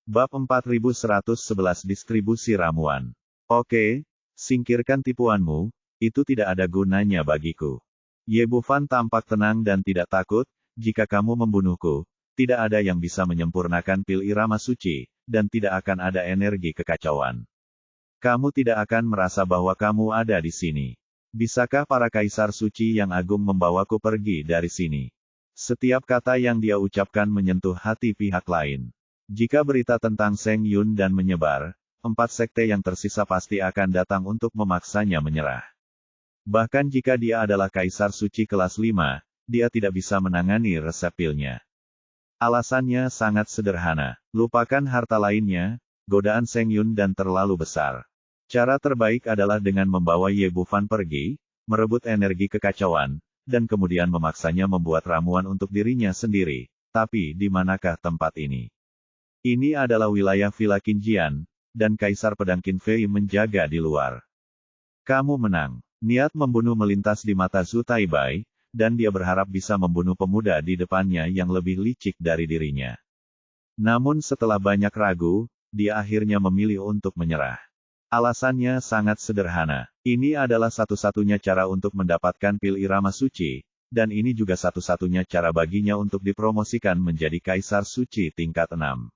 Bab 4111 Distribusi Ramuan. Oke, singkirkan tipuanmu, itu tidak ada gunanya bagiku. Ye Bufan tampak tenang dan tidak takut, jika kamu membunuhku, tidak ada yang bisa menyempurnakan pil irama suci, dan tidak akan ada energi kekacauan. Kamu tidak akan merasa bahwa kamu ada di sini. Bisakah para kaisar suci yang agung membawaku pergi dari sini? Setiap kata yang dia ucapkan menyentuh hati pihak lain. Jika berita tentang Seng Yun dan menyebar, 4 sekte yang tersisa pasti akan datang untuk memaksanya menyerah. Bahkan jika dia adalah kaisar suci kelas 5, dia tidak bisa menangani resep pilnya. Alasannya sangat sederhana. Lupakan harta lainnya, godaan Seng Yun dan terlalu besar. Cara terbaik adalah dengan membawa Ye Bufan pergi, merebut energi kekacauan, dan kemudian memaksanya membuat ramuan untuk dirinya sendiri. Tapi di manakah tempat ini? Ini adalah wilayah Villa Qinjian, dan Kaisar Pedang Qin Fei menjaga di luar. Kamu menang. Niat membunuh melintas di mata Zhu Taibai, dan dia berharap bisa membunuh pemuda di depannya yang lebih licik dari dirinya. Namun setelah banyak ragu, dia akhirnya memilih untuk menyerah. Alasannya sangat sederhana. Ini adalah satu-satunya cara untuk mendapatkan pil irama suci, dan ini juga satu-satunya cara baginya untuk dipromosikan menjadi kaisar suci tingkat 6.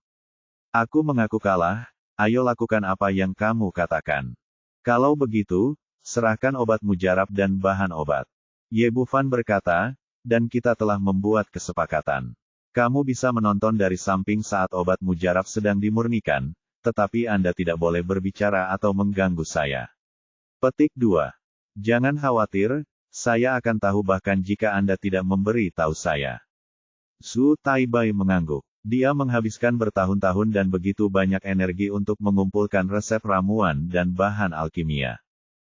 Aku mengaku kalah, ayo lakukan apa yang kamu katakan. Kalau begitu, serahkan obat mujarab dan bahan obat. Ye Bufan berkata, dan kita telah membuat kesepakatan. Kamu bisa menonton dari samping saat obat mujarab sedang dimurnikan, tetapi Anda tidak boleh berbicara atau mengganggu saya. Petik 2. Jangan khawatir, saya akan tahu bahkan jika Anda tidak memberi tahu saya. Zhu Taibai mengangguk. Dia menghabiskan bertahun-tahun dan begitu banyak energi untuk mengumpulkan resep ramuan dan bahan alkimia.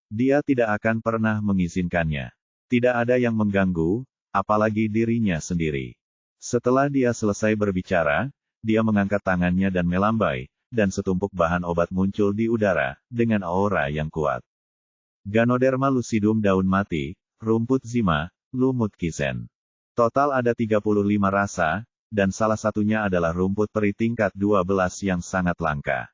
Dia tidak akan pernah mengizinkannya. Tidak ada yang mengganggu, apalagi dirinya sendiri. Setelah dia selesai berbicara, dia mengangkat tangannya dan melambai, dan setumpuk bahan obat muncul di udara, dengan aura yang kuat. Ganoderma lucidum daun mati, rumput zima, lumut kizen. Total ada 35 rasa, dan salah satunya adalah rumput peri tingkat 12 yang sangat langka.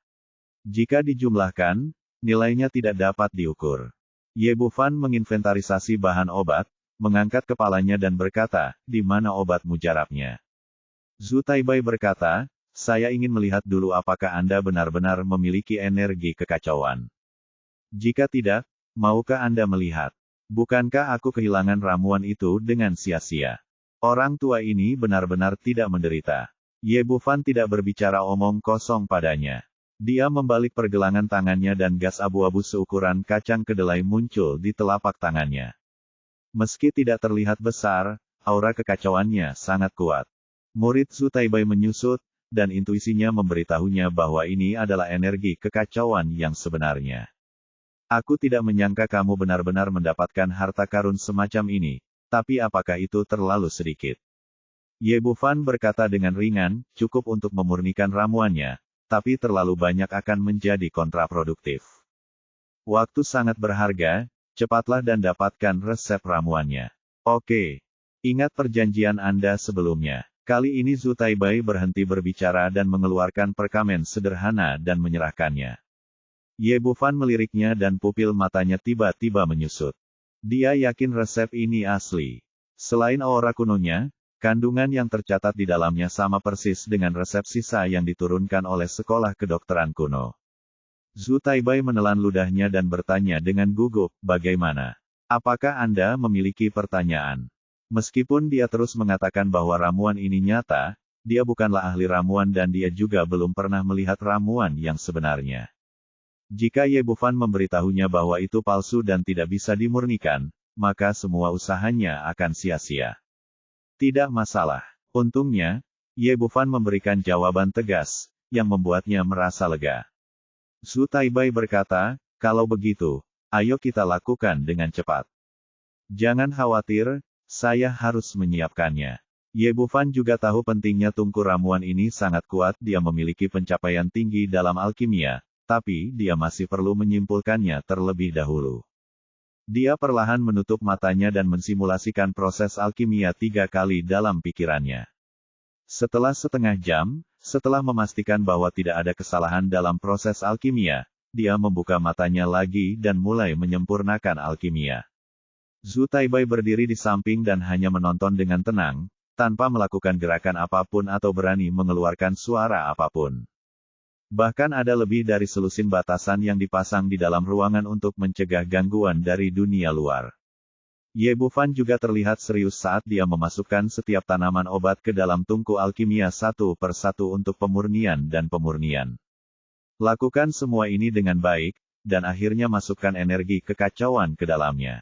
Jika dijumlahkan, nilainya tidak dapat diukur. Ye Bufan menginventarisasi bahan obat, mengangkat kepalanya dan berkata, di mana obat mujarabnya? Zhu Taibai berkata, saya ingin melihat dulu apakah Anda benar-benar memiliki energi kekacauan. Jika tidak, maukah Anda melihat? Bukankah aku kehilangan ramuan itu dengan sia-sia? Orang tua ini benar-benar tidak menderita. Ye Bufan tidak berbicara omong kosong padanya. Dia membalik pergelangan tangannya dan gas abu-abu seukuran kacang kedelai muncul di telapak tangannya. Meski tidak terlihat besar, aura kekacauannya sangat kuat. Murid Zhu Taibai menyusut, dan intuisinya memberitahunya bahwa ini adalah energi kekacauan yang sebenarnya. Aku tidak menyangka kamu benar-benar mendapatkan harta karun semacam ini, tapi apakah itu terlalu sedikit? Ye Bufan berkata dengan ringan, cukup untuk memurnikan ramuannya, tapi terlalu banyak akan menjadi kontraproduktif. Waktu sangat berharga, cepatlah dan dapatkan resep ramuannya. Oke. Ingat perjanjian Anda sebelumnya. Kali ini Zhu Taibai berhenti berbicara dan mengeluarkan perkamen sederhana dan menyerahkannya. Ye Bufan meliriknya dan pupil matanya tiba-tiba menyusut. Dia yakin resep ini asli. Selain aura kunonya, kandungan yang tercatat di dalamnya sama persis dengan resep sisa yang diturunkan oleh sekolah kedokteran kuno. Zhu Taibai menelan ludahnya dan bertanya dengan gugup, bagaimana? Apakah Anda memiliki pertanyaan? Meskipun dia terus mengatakan bahwa ramuan ini nyata, dia bukanlah ahli ramuan dan dia juga belum pernah melihat ramuan yang sebenarnya. Jika Ye Bufan memberitahunya bahwa itu palsu dan tidak bisa dimurnikan, maka semua usahanya akan sia-sia. Tidak masalah. Untungnya, Ye Bufan memberikan jawaban tegas, yang membuatnya merasa lega. Zhu Taibai berkata, kalau begitu, ayo kita lakukan dengan cepat. Jangan khawatir, saya harus menyiapkannya. Ye Bufan juga tahu pentingnya tungku ramuan ini sangat kuat, dia memiliki pencapaian tinggi dalam alkimia, tapi dia masih perlu menyimpulkannya terlebih dahulu. Dia perlahan menutup matanya dan mensimulasikan proses alkimia 3 kali dalam pikirannya. Setelah setengah jam, Setelah memastikan bahwa tidak ada kesalahan dalam proses alkimia, dia membuka matanya lagi dan mulai menyempurnakan alkimia. Zhu Taibai berdiri di samping dan hanya menonton dengan tenang, tanpa melakukan gerakan apapun atau berani mengeluarkan suara apapun. Bahkan ada lebih dari selusin batasan yang dipasang di dalam ruangan untuk mencegah gangguan dari dunia luar. Ye Bufan juga terlihat serius saat dia memasukkan setiap tanaman obat ke dalam tungku alkimia satu per satu untuk pemurnian dan pemurnian. Lakukan semua ini dengan baik, dan akhirnya masukkan energi kekacauan ke dalamnya.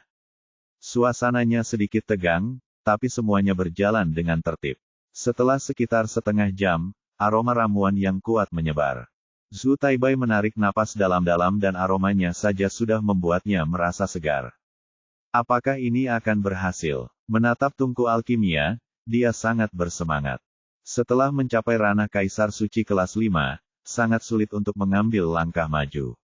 Suasananya sedikit tegang, tapi semuanya berjalan dengan tertib. Setelah sekitar setengah jam, aroma ramuan yang kuat menyebar. Zhu Taibai menarik napas dalam-dalam dan aromanya saja sudah membuatnya merasa segar. Apakah ini akan berhasil? Menatap tungku alkimia, dia sangat bersemangat. Setelah mencapai ranah Kaisar Suci kelas 5, sangat sulit untuk mengambil langkah maju.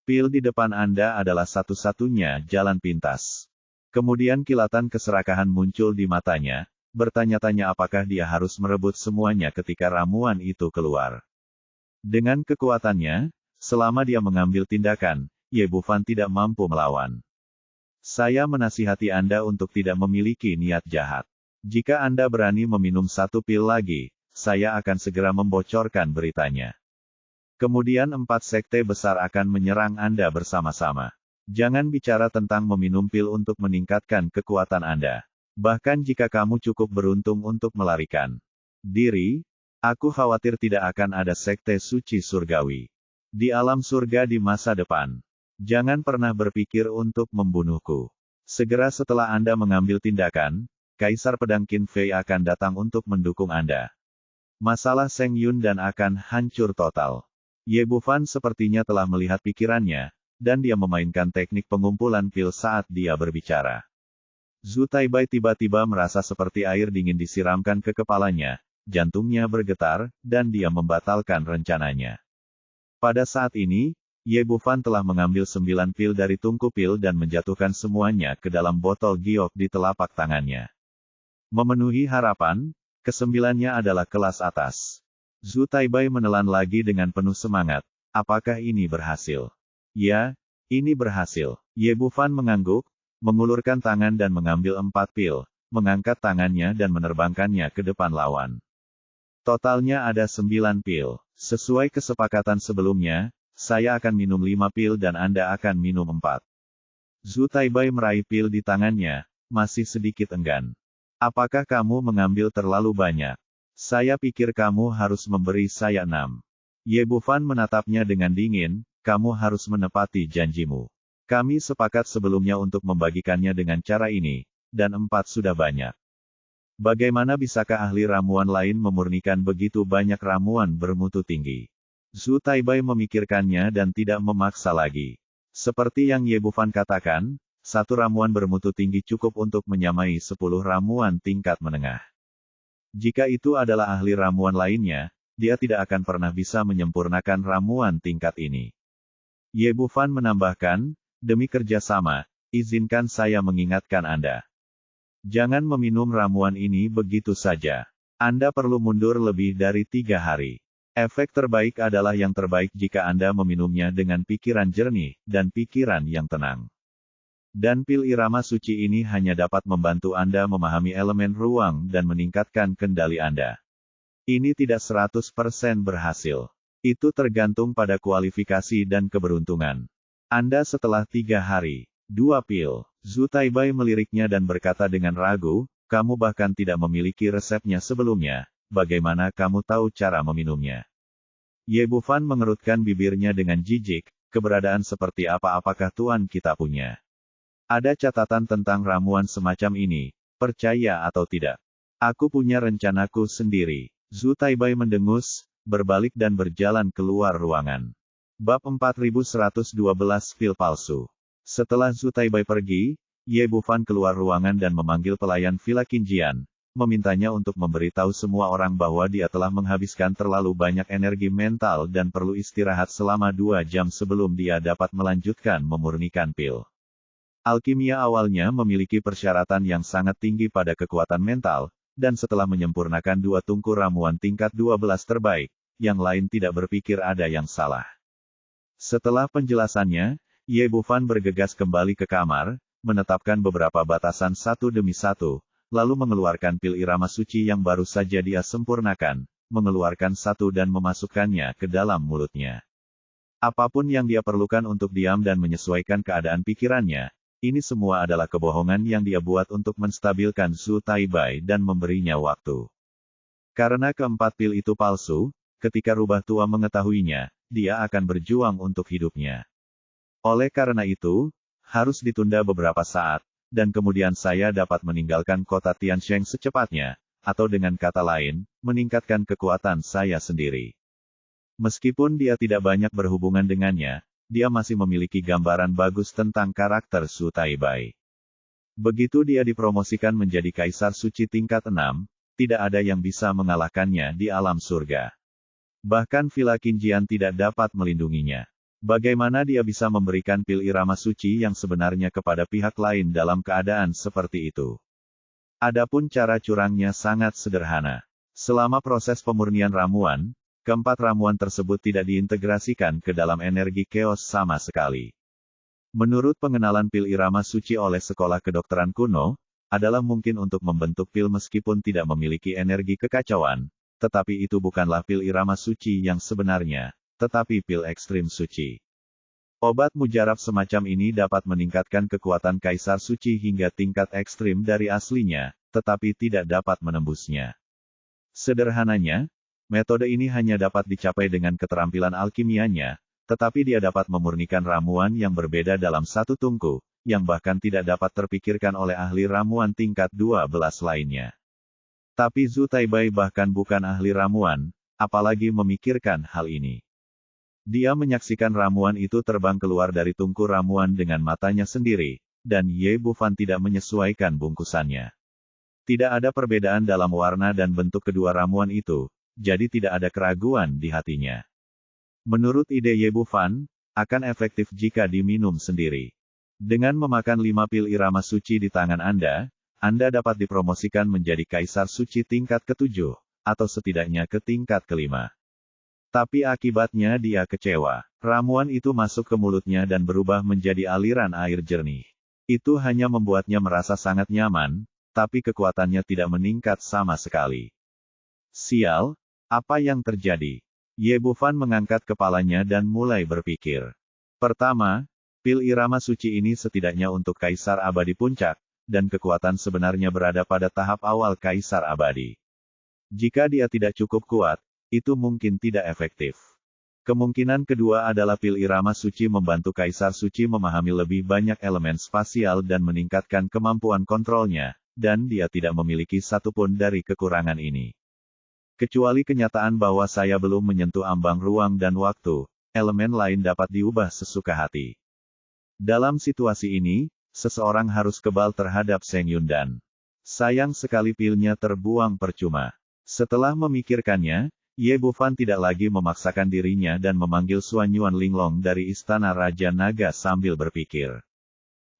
Pil di depan Anda adalah satu-satunya jalan pintas. Kemudian kilatan keserakahan muncul di matanya, bertanya-tanya apakah dia harus merebut semuanya ketika ramuan itu keluar. Dengan kekuatannya, selama dia mengambil tindakan, Ye Bufan tidak mampu melawan. Saya menasihati Anda untuk tidak memiliki niat jahat. Jika Anda berani meminum satu pil lagi, saya akan segera membocorkan beritanya. Kemudian 4 sekte besar akan menyerang Anda bersama-sama. Jangan bicara tentang meminum pil untuk meningkatkan kekuatan Anda. Bahkan jika kamu cukup beruntung untuk melarikan diri, aku khawatir tidak akan ada sekte suci surgawi di alam surga di masa depan. Jangan pernah berpikir untuk membunuhku. Segera setelah Anda mengambil tindakan, Kaisar Pedang Qin Fei akan datang untuk mendukung Anda. Masalah Seng Yun dan akan hancur total. Ye Bufan sepertinya telah melihat pikirannya, dan dia memainkan teknik pengumpulan pil saat dia berbicara. Zhu Taibai tiba-tiba merasa seperti air dingin disiramkan ke kepalanya, jantungnya bergetar, dan dia membatalkan rencananya. Pada saat ini, Ye Bufan telah mengambil 9 pil dari tungku pil dan menjatuhkan semuanya ke dalam botol giok di telapak tangannya. Memenuhi harapan, kesembilannya adalah kelas atas. Zhu Taibai menelan lagi dengan penuh semangat. Apakah ini berhasil? Ya, ini berhasil. Ye Bufan mengangguk, mengulurkan tangan dan mengambil 4 pil, mengangkat tangannya dan menerbangkannya ke depan lawan. Totalnya ada 9 pil. Sesuai kesepakatan sebelumnya, saya akan minum 5 pil dan Anda akan minum 4. Zhu Taibai meraih pil di tangannya, masih sedikit enggan. Apakah kamu mengambil terlalu banyak? Saya pikir kamu harus memberi saya 6. Ye Bufan menatapnya dengan dingin, kamu harus menepati janjimu. Kami sepakat sebelumnya untuk membagikannya dengan cara ini, dan 4 sudah banyak. Bagaimana bisakah ahli ramuan lain memurnikan begitu banyak ramuan bermutu tinggi? Zhu Taibai memikirkannya dan tidak memaksa lagi. Seperti yang Ye Bufan katakan, satu ramuan bermutu tinggi cukup untuk menyamai 10 ramuan tingkat menengah. Jika itu adalah ahli ramuan lainnya, dia tidak akan pernah bisa menyempurnakan ramuan tingkat ini. Ye Bufan menambahkan, demi kerjasama, izinkan saya mengingatkan Anda. Jangan meminum ramuan ini begitu saja. Anda perlu mundur lebih dari 3 hari. Efek terbaik adalah yang terbaik jika Anda meminumnya dengan pikiran jernih, dan pikiran yang tenang. Dan pil irama suci ini hanya dapat membantu Anda memahami elemen ruang dan meningkatkan kendali Anda. Ini tidak 100% berhasil. Itu tergantung pada kualifikasi dan keberuntungan Anda setelah 3 hari. 2 pil. Zhu Taibai meliriknya dan berkata dengan ragu, kamu bahkan tidak memiliki resepnya sebelumnya. Bagaimana kamu tahu cara meminumnya? Ye Bufan mengerutkan bibirnya dengan jijik, keberadaan seperti apa-apakah Tuan kita punya? Ada catatan tentang ramuan semacam ini, percaya atau tidak? Aku punya rencanaku sendiri. Zhu Taibai mendengus, berbalik dan berjalan keluar ruangan. Bab 4112 Pil Palsu. Setelah Zhu Taibai pergi, Ye Bufan keluar ruangan dan memanggil pelayan Villa Qinjian, memintanya untuk memberitahu semua orang bahwa dia telah menghabiskan terlalu banyak energi mental dan perlu istirahat selama 2 jam sebelum dia dapat melanjutkan memurnikan pil. Alkimia awalnya memiliki persyaratan yang sangat tinggi pada kekuatan mental, dan setelah menyempurnakan 2 tungku ramuan tingkat 12 terbaik, yang lain tidak berpikir ada yang salah. Setelah penjelasannya, Ye Bufan bergegas kembali ke kamar, menetapkan beberapa batasan satu demi satu, lalu mengeluarkan pil irama suci yang baru saja dia sempurnakan, mengeluarkan satu dan memasukkannya ke dalam mulutnya. Apapun yang dia perlukan untuk diam dan menyesuaikan keadaan pikirannya, ini semua adalah kebohongan yang dia buat untuk menstabilkan Zhu Taibai dan memberinya waktu. Karena keempat pil itu palsu, ketika rubah tua mengetahuinya, dia akan berjuang untuk hidupnya. Oleh karena itu, harus ditunda beberapa saat, dan kemudian saya dapat meninggalkan kota Tiansheng secepatnya, atau dengan kata lain, meningkatkan kekuatan saya sendiri. Meskipun dia tidak banyak berhubungan dengannya, dia masih memiliki gambaran bagus tentang karakter Zhu Taibai. Begitu dia dipromosikan menjadi Kaisar Suci tingkat 6, tidak ada yang bisa mengalahkannya di alam surga. Bahkan Villa Qinjian tidak dapat melindunginya. Bagaimana dia bisa memberikan pil irama suci yang sebenarnya kepada pihak lain dalam keadaan seperti itu? Adapun cara curangnya sangat sederhana. Selama proses pemurnian ramuan, keempat ramuan tersebut tidak diintegrasikan ke dalam energi chaos sama sekali. Menurut pengenalan pil irama suci oleh sekolah kedokteran kuno, adalah mungkin untuk membentuk pil meskipun tidak memiliki energi kekacauan, tetapi itu bukanlah pil irama suci yang sebenarnya, tetapi pil ekstrim suci. Obat mujarab semacam ini dapat meningkatkan kekuatan Kaisar Suci hingga tingkat ekstrim dari aslinya, tetapi tidak dapat menembusnya. Sederhananya, metode ini hanya dapat dicapai dengan keterampilan alkimianya, tetapi dia dapat memurnikan ramuan yang berbeda dalam satu tungku, yang bahkan tidak dapat terpikirkan oleh ahli ramuan tingkat 12 lainnya. Tapi Zhu Taibai bahkan bukan ahli ramuan, apalagi memikirkan hal ini. Dia menyaksikan ramuan itu terbang keluar dari tungku ramuan dengan matanya sendiri, dan Ye Bufan tidak menyesuaikan bungkusannya. Tidak ada perbedaan dalam warna dan bentuk kedua ramuan itu, jadi tidak ada keraguan di hatinya. Menurut ide Ye Bufan, akan efektif jika diminum sendiri. Dengan memakan 5 pil irama suci di tangan Anda dapat dipromosikan menjadi Kaisar Suci tingkat ke-7, atau setidaknya ke tingkat ke-5. Tapi akibatnya dia kecewa. Ramuan itu masuk ke mulutnya dan berubah menjadi aliran air jernih. Itu hanya membuatnya merasa sangat nyaman, tapi kekuatannya tidak meningkat sama sekali. Sial, apa yang terjadi? Ye Bufan mengangkat kepalanya dan mulai berpikir. Pertama, pil irama suci ini setidaknya untuk Kaisar Abadi Puncak, dan kekuatan sebenarnya berada pada tahap awal Kaisar Abadi. Jika dia tidak cukup kuat, itu mungkin tidak efektif. Kemungkinan kedua adalah pil irama suci membantu Kaisar Suci memahami lebih banyak elemen spasial dan meningkatkan kemampuan kontrolnya, dan dia tidak memiliki satupun dari kekurangan ini. Kecuali kenyataan bahwa saya belum menyentuh ambang ruang dan waktu, elemen lain dapat diubah sesuka hati. Dalam situasi ini, seseorang harus kebal terhadap Zheng Yundan. Sayang sekali pilnya terbuang percuma. Setelah memikirkannya, Ye Bufan tidak lagi memaksakan dirinya dan memanggil Xuan Yuan Linglong dari Istana Raja Naga sambil berpikir.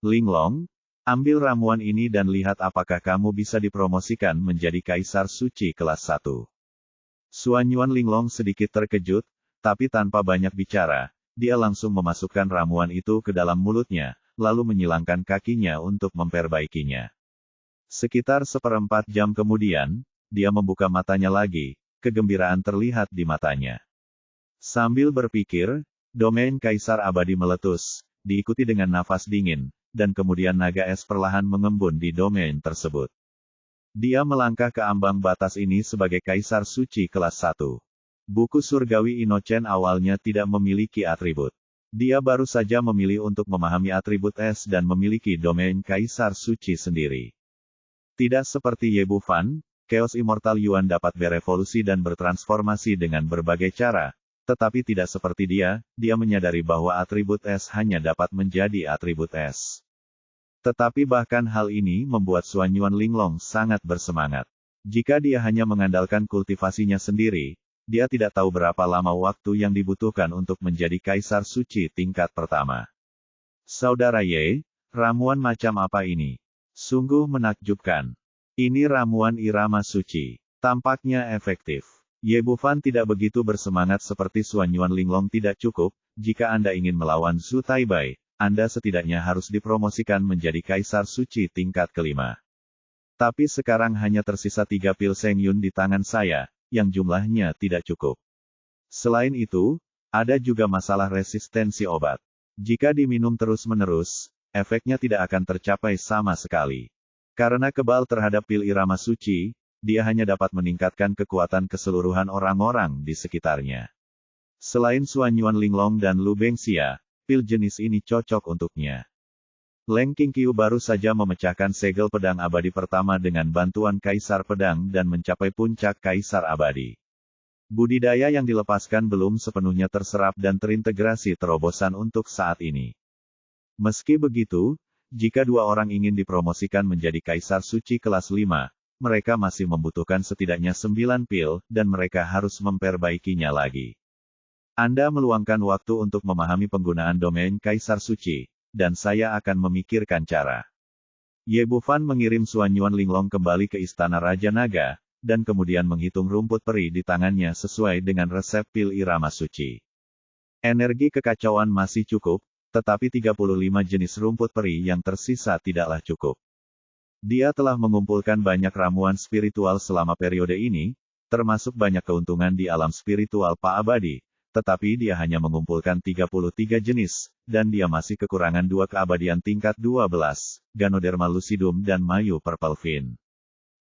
Linglong, ambil ramuan ini dan lihat apakah kamu bisa dipromosikan menjadi Kaisar Suci kelas 1. Xuan Yuan Linglong sedikit terkejut, tapi tanpa banyak bicara, dia langsung memasukkan ramuan itu ke dalam mulutnya, lalu menyilangkan kakinya untuk memperbaikinya. Sekitar 1/4 jam kemudian, dia membuka matanya lagi. Kegembiraan terlihat di matanya. Sambil berpikir, domain Kaisar Abadi meletus, diikuti dengan nafas dingin, dan kemudian naga es perlahan mengembun di domain tersebut. Dia melangkah ke ambang batas ini sebagai Kaisar Suci kelas 1. Buku surgawi Inochen awalnya tidak memiliki atribut. Dia baru saja memilih untuk memahami atribut es dan memiliki domain Kaisar Suci sendiri. Tidak seperti Ye Bufan, Chaos Immortal Yuan dapat berevolusi dan bertransformasi dengan berbagai cara, tetapi tidak seperti dia menyadari bahwa atribut es hanya dapat menjadi atribut es. Tetapi bahkan hal ini membuat Xuan Yuan Linglong sangat bersemangat. Jika dia hanya mengandalkan kultivasinya sendiri, dia tidak tahu berapa lama waktu yang dibutuhkan untuk menjadi Kaisar Suci tingkat pertama. Saudara Ye, ramuan macam apa ini? Sungguh menakjubkan. Ini ramuan irama suci. Tampaknya efektif. Ye Bufan tidak begitu bersemangat seperti Suan Yuan Linglong. Tidak cukup, jika Anda ingin melawan Zhu Taibai, Anda setidaknya harus dipromosikan menjadi kaisar suci tingkat kelima. Tapi sekarang hanya tersisa 3 pil Seng Yun di tangan saya, yang jumlahnya tidak cukup. Selain itu, ada juga masalah resistensi obat. Jika diminum terus-menerus, efeknya tidak akan tercapai sama sekali. Karena kebal terhadap pil irama suci, dia hanya dapat meningkatkan kekuatan keseluruhan orang-orang di sekitarnya. Selain Suan Yuan Linglong dan Lu Bengxia, pil jenis ini cocok untuknya. Leng Qingqiu baru saja memecahkan segel pedang abadi pertama dengan bantuan Kaisar Pedang dan mencapai puncak Kaisar Abadi. Budidaya yang dilepaskan belum sepenuhnya terserap dan terintegrasi terobosan untuk saat ini. Meski begitu, jika dua orang ingin dipromosikan menjadi Kaisar Suci kelas 5, mereka masih membutuhkan setidaknya 9 pil, dan mereka harus memperbaikinya lagi. Anda meluangkan waktu untuk memahami penggunaan domain Kaisar Suci, dan saya akan memikirkan cara. Ye Bufan mengirim Suan Yuan Linglong kembali ke Istana Raja Naga, dan kemudian menghitung rumput peri di tangannya sesuai dengan resep pil irama suci. Energi kekacauan masih cukup, tetapi 35 jenis rumput peri yang tersisa tidaklah cukup. Dia telah mengumpulkan banyak ramuan spiritual selama periode ini, termasuk banyak keuntungan di alam spiritual Pak Abadi, tetapi dia hanya mengumpulkan 33 jenis, dan dia masih kekurangan 2 keabadian tingkat 12, Ganoderma lucidum dan Mayu Purple Fin.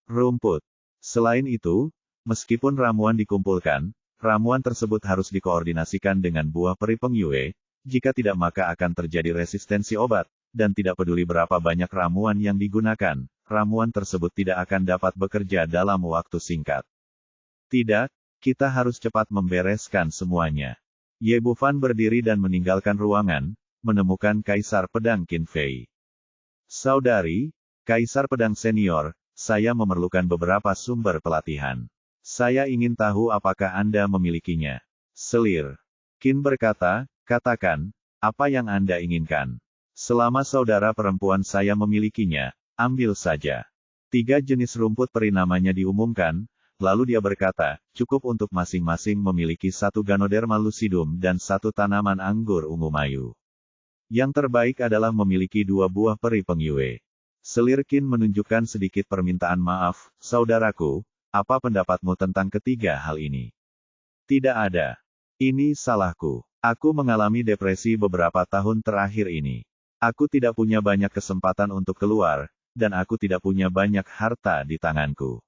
Rumput. Selain itu, meskipun ramuan dikumpulkan, ramuan tersebut harus dikoordinasikan dengan buah peri pengyue, jika tidak maka akan terjadi resistensi obat, dan tidak peduli berapa banyak ramuan yang digunakan, ramuan tersebut tidak akan dapat bekerja dalam waktu singkat. Tidak, kita harus cepat membereskan semuanya. Ye Bufan berdiri dan meninggalkan ruangan, menemukan Kaisar Pedang Qin Fei. Saudari, Kaisar Pedang Senior, saya memerlukan beberapa sumber pelatihan. Saya ingin tahu apakah Anda memilikinya. Selir. Qin berkata, katakan, apa yang Anda inginkan. Selama saudara perempuan saya memilikinya, ambil saja. 3 jenis rumput peri namanya diumumkan, lalu dia berkata, cukup untuk masing-masing memiliki 1 Ganoderma lucidum dan 1 tanaman anggur ungu mayu. Yang terbaik adalah memiliki 2 buah peri pengyue. Selir Qin menunjukkan sedikit permintaan maaf, saudaraku, apa pendapatmu tentang ketiga hal ini? Tidak ada. Ini salahku. Aku mengalami depresi beberapa tahun terakhir ini. Aku tidak punya banyak kesempatan untuk keluar, dan aku tidak punya banyak harta di tanganku.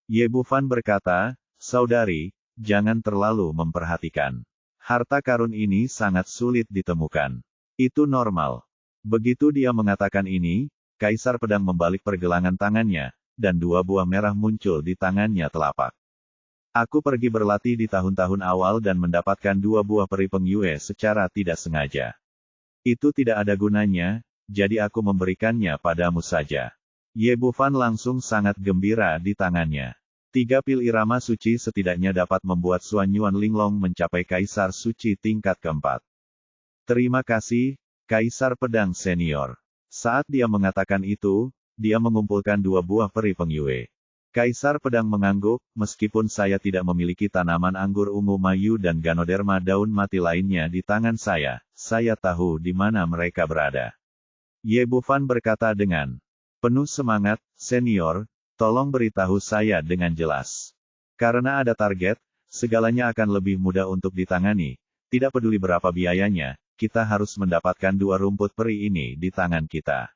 Ye Bufan berkata, saudari, jangan terlalu memperhatikan. Harta karun ini sangat sulit ditemukan. Itu normal. Begitu dia mengatakan ini, Kaisar Pedang membalik pergelangan tangannya, dan 2 buah merah muncul di tangannya telapak. Aku pergi berlatih di tahun-tahun awal dan mendapatkan 2 buah peri pengyue secara tidak sengaja. Itu tidak ada gunanya, jadi aku memberikannya padamu saja. Ye Bufan langsung sangat gembira di tangannya. 3 pil irama suci setidaknya dapat membuat Suan Yuan Linglong mencapai Kaisar Suci tingkat keempat. Terima kasih, Kaisar Pedang Senior. Saat dia mengatakan itu, dia mengumpulkan 2 buah peri pengyue. Kaisar Pedang mengangguk, meskipun saya tidak memiliki tanaman anggur ungu mayu dan Ganoderma daun mati lainnya di tangan saya tahu di mana mereka berada. Ye Bufan berkata dengan penuh semangat, senior, tolong beritahu saya dengan jelas. Karena ada target, segalanya akan lebih mudah untuk ditangani, tidak peduli berapa biayanya, kita harus mendapatkan 2 rumput peri ini di tangan kita.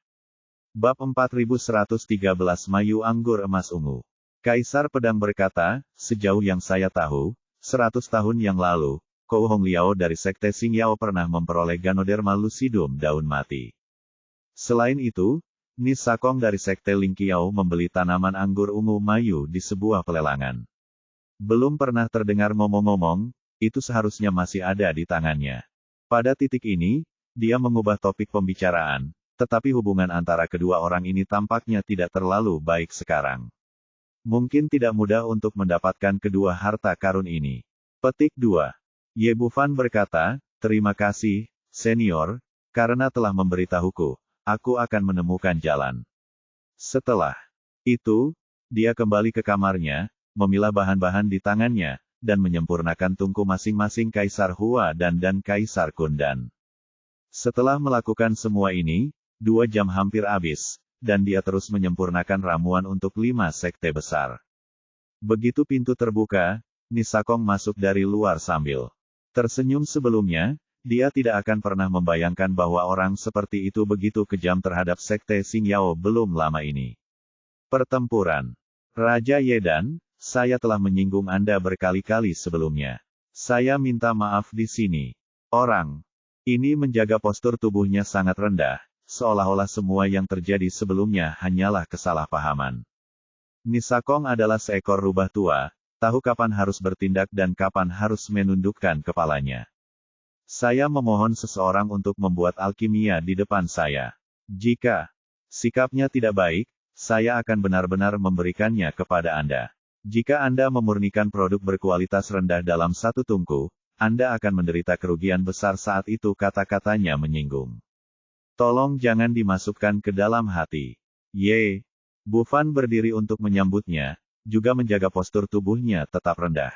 Bab 4113 Mayu Anggur Emas Ungu. Kaisar Pedang berkata, sejauh yang saya tahu, 100 tahun yang lalu, Kou Hong Liao dari Sekte Xingyao pernah memperoleh Ganoderma lucidum daun mati. Selain itu, Ni Sakong dari Sekte Lingqiao membeli tanaman anggur ungu mayu di sebuah pelelangan. Belum pernah terdengar ngomong-ngomong, itu seharusnya masih ada di tangannya. Pada titik ini, dia mengubah topik pembicaraan, tetapi hubungan antara kedua orang ini tampaknya tidak terlalu baik sekarang. Mungkin tidak mudah untuk mendapatkan kedua harta karun ini. Petik 2. Ye Bufan berkata, terima kasih, senior, karena telah memberitahuku, aku akan menemukan jalan. Setelah Itu, dia kembali ke kamarnya, memilah bahan-bahan di tangannya, dan menyempurnakan tungku masing-masing Kaisar Hua dan Kaisar Kundan. Setelah melakukan semua ini, 2 jam hampir habis, dan dia terus menyempurnakan ramuan untuk 5 sekte besar. Begitu pintu terbuka, Nisakong masuk dari luar sambil tersenyum. Sebelumnya, dia tidak akan pernah membayangkan bahwa orang seperti itu begitu kejam terhadap sekte Xingyao belum lama ini. Pertempuran. Raja Yedan, saya telah menyinggung Anda berkali-kali sebelumnya. Saya minta maaf di sini. Orang ini menjaga postur tubuhnya sangat rendah, seolah-olah semua yang terjadi sebelumnya hanyalah kesalahpahaman. Nisakong adalah seekor rubah tua, tahu kapan harus bertindak dan kapan harus menundukkan kepalanya. Saya memohon seseorang untuk membuat alkimia di depan saya. Jika sikapnya tidak baik, saya akan benar-benar memberikannya kepada Anda. Jika Anda memurnikan produk berkualitas rendah dalam satu tungku, Anda akan menderita kerugian besar. Saat itu kata-katanya menyinggung. Tolong jangan dimasukkan ke dalam hati. Ye. Bufan berdiri untuk menyambutnya, juga menjaga postur tubuhnya tetap rendah.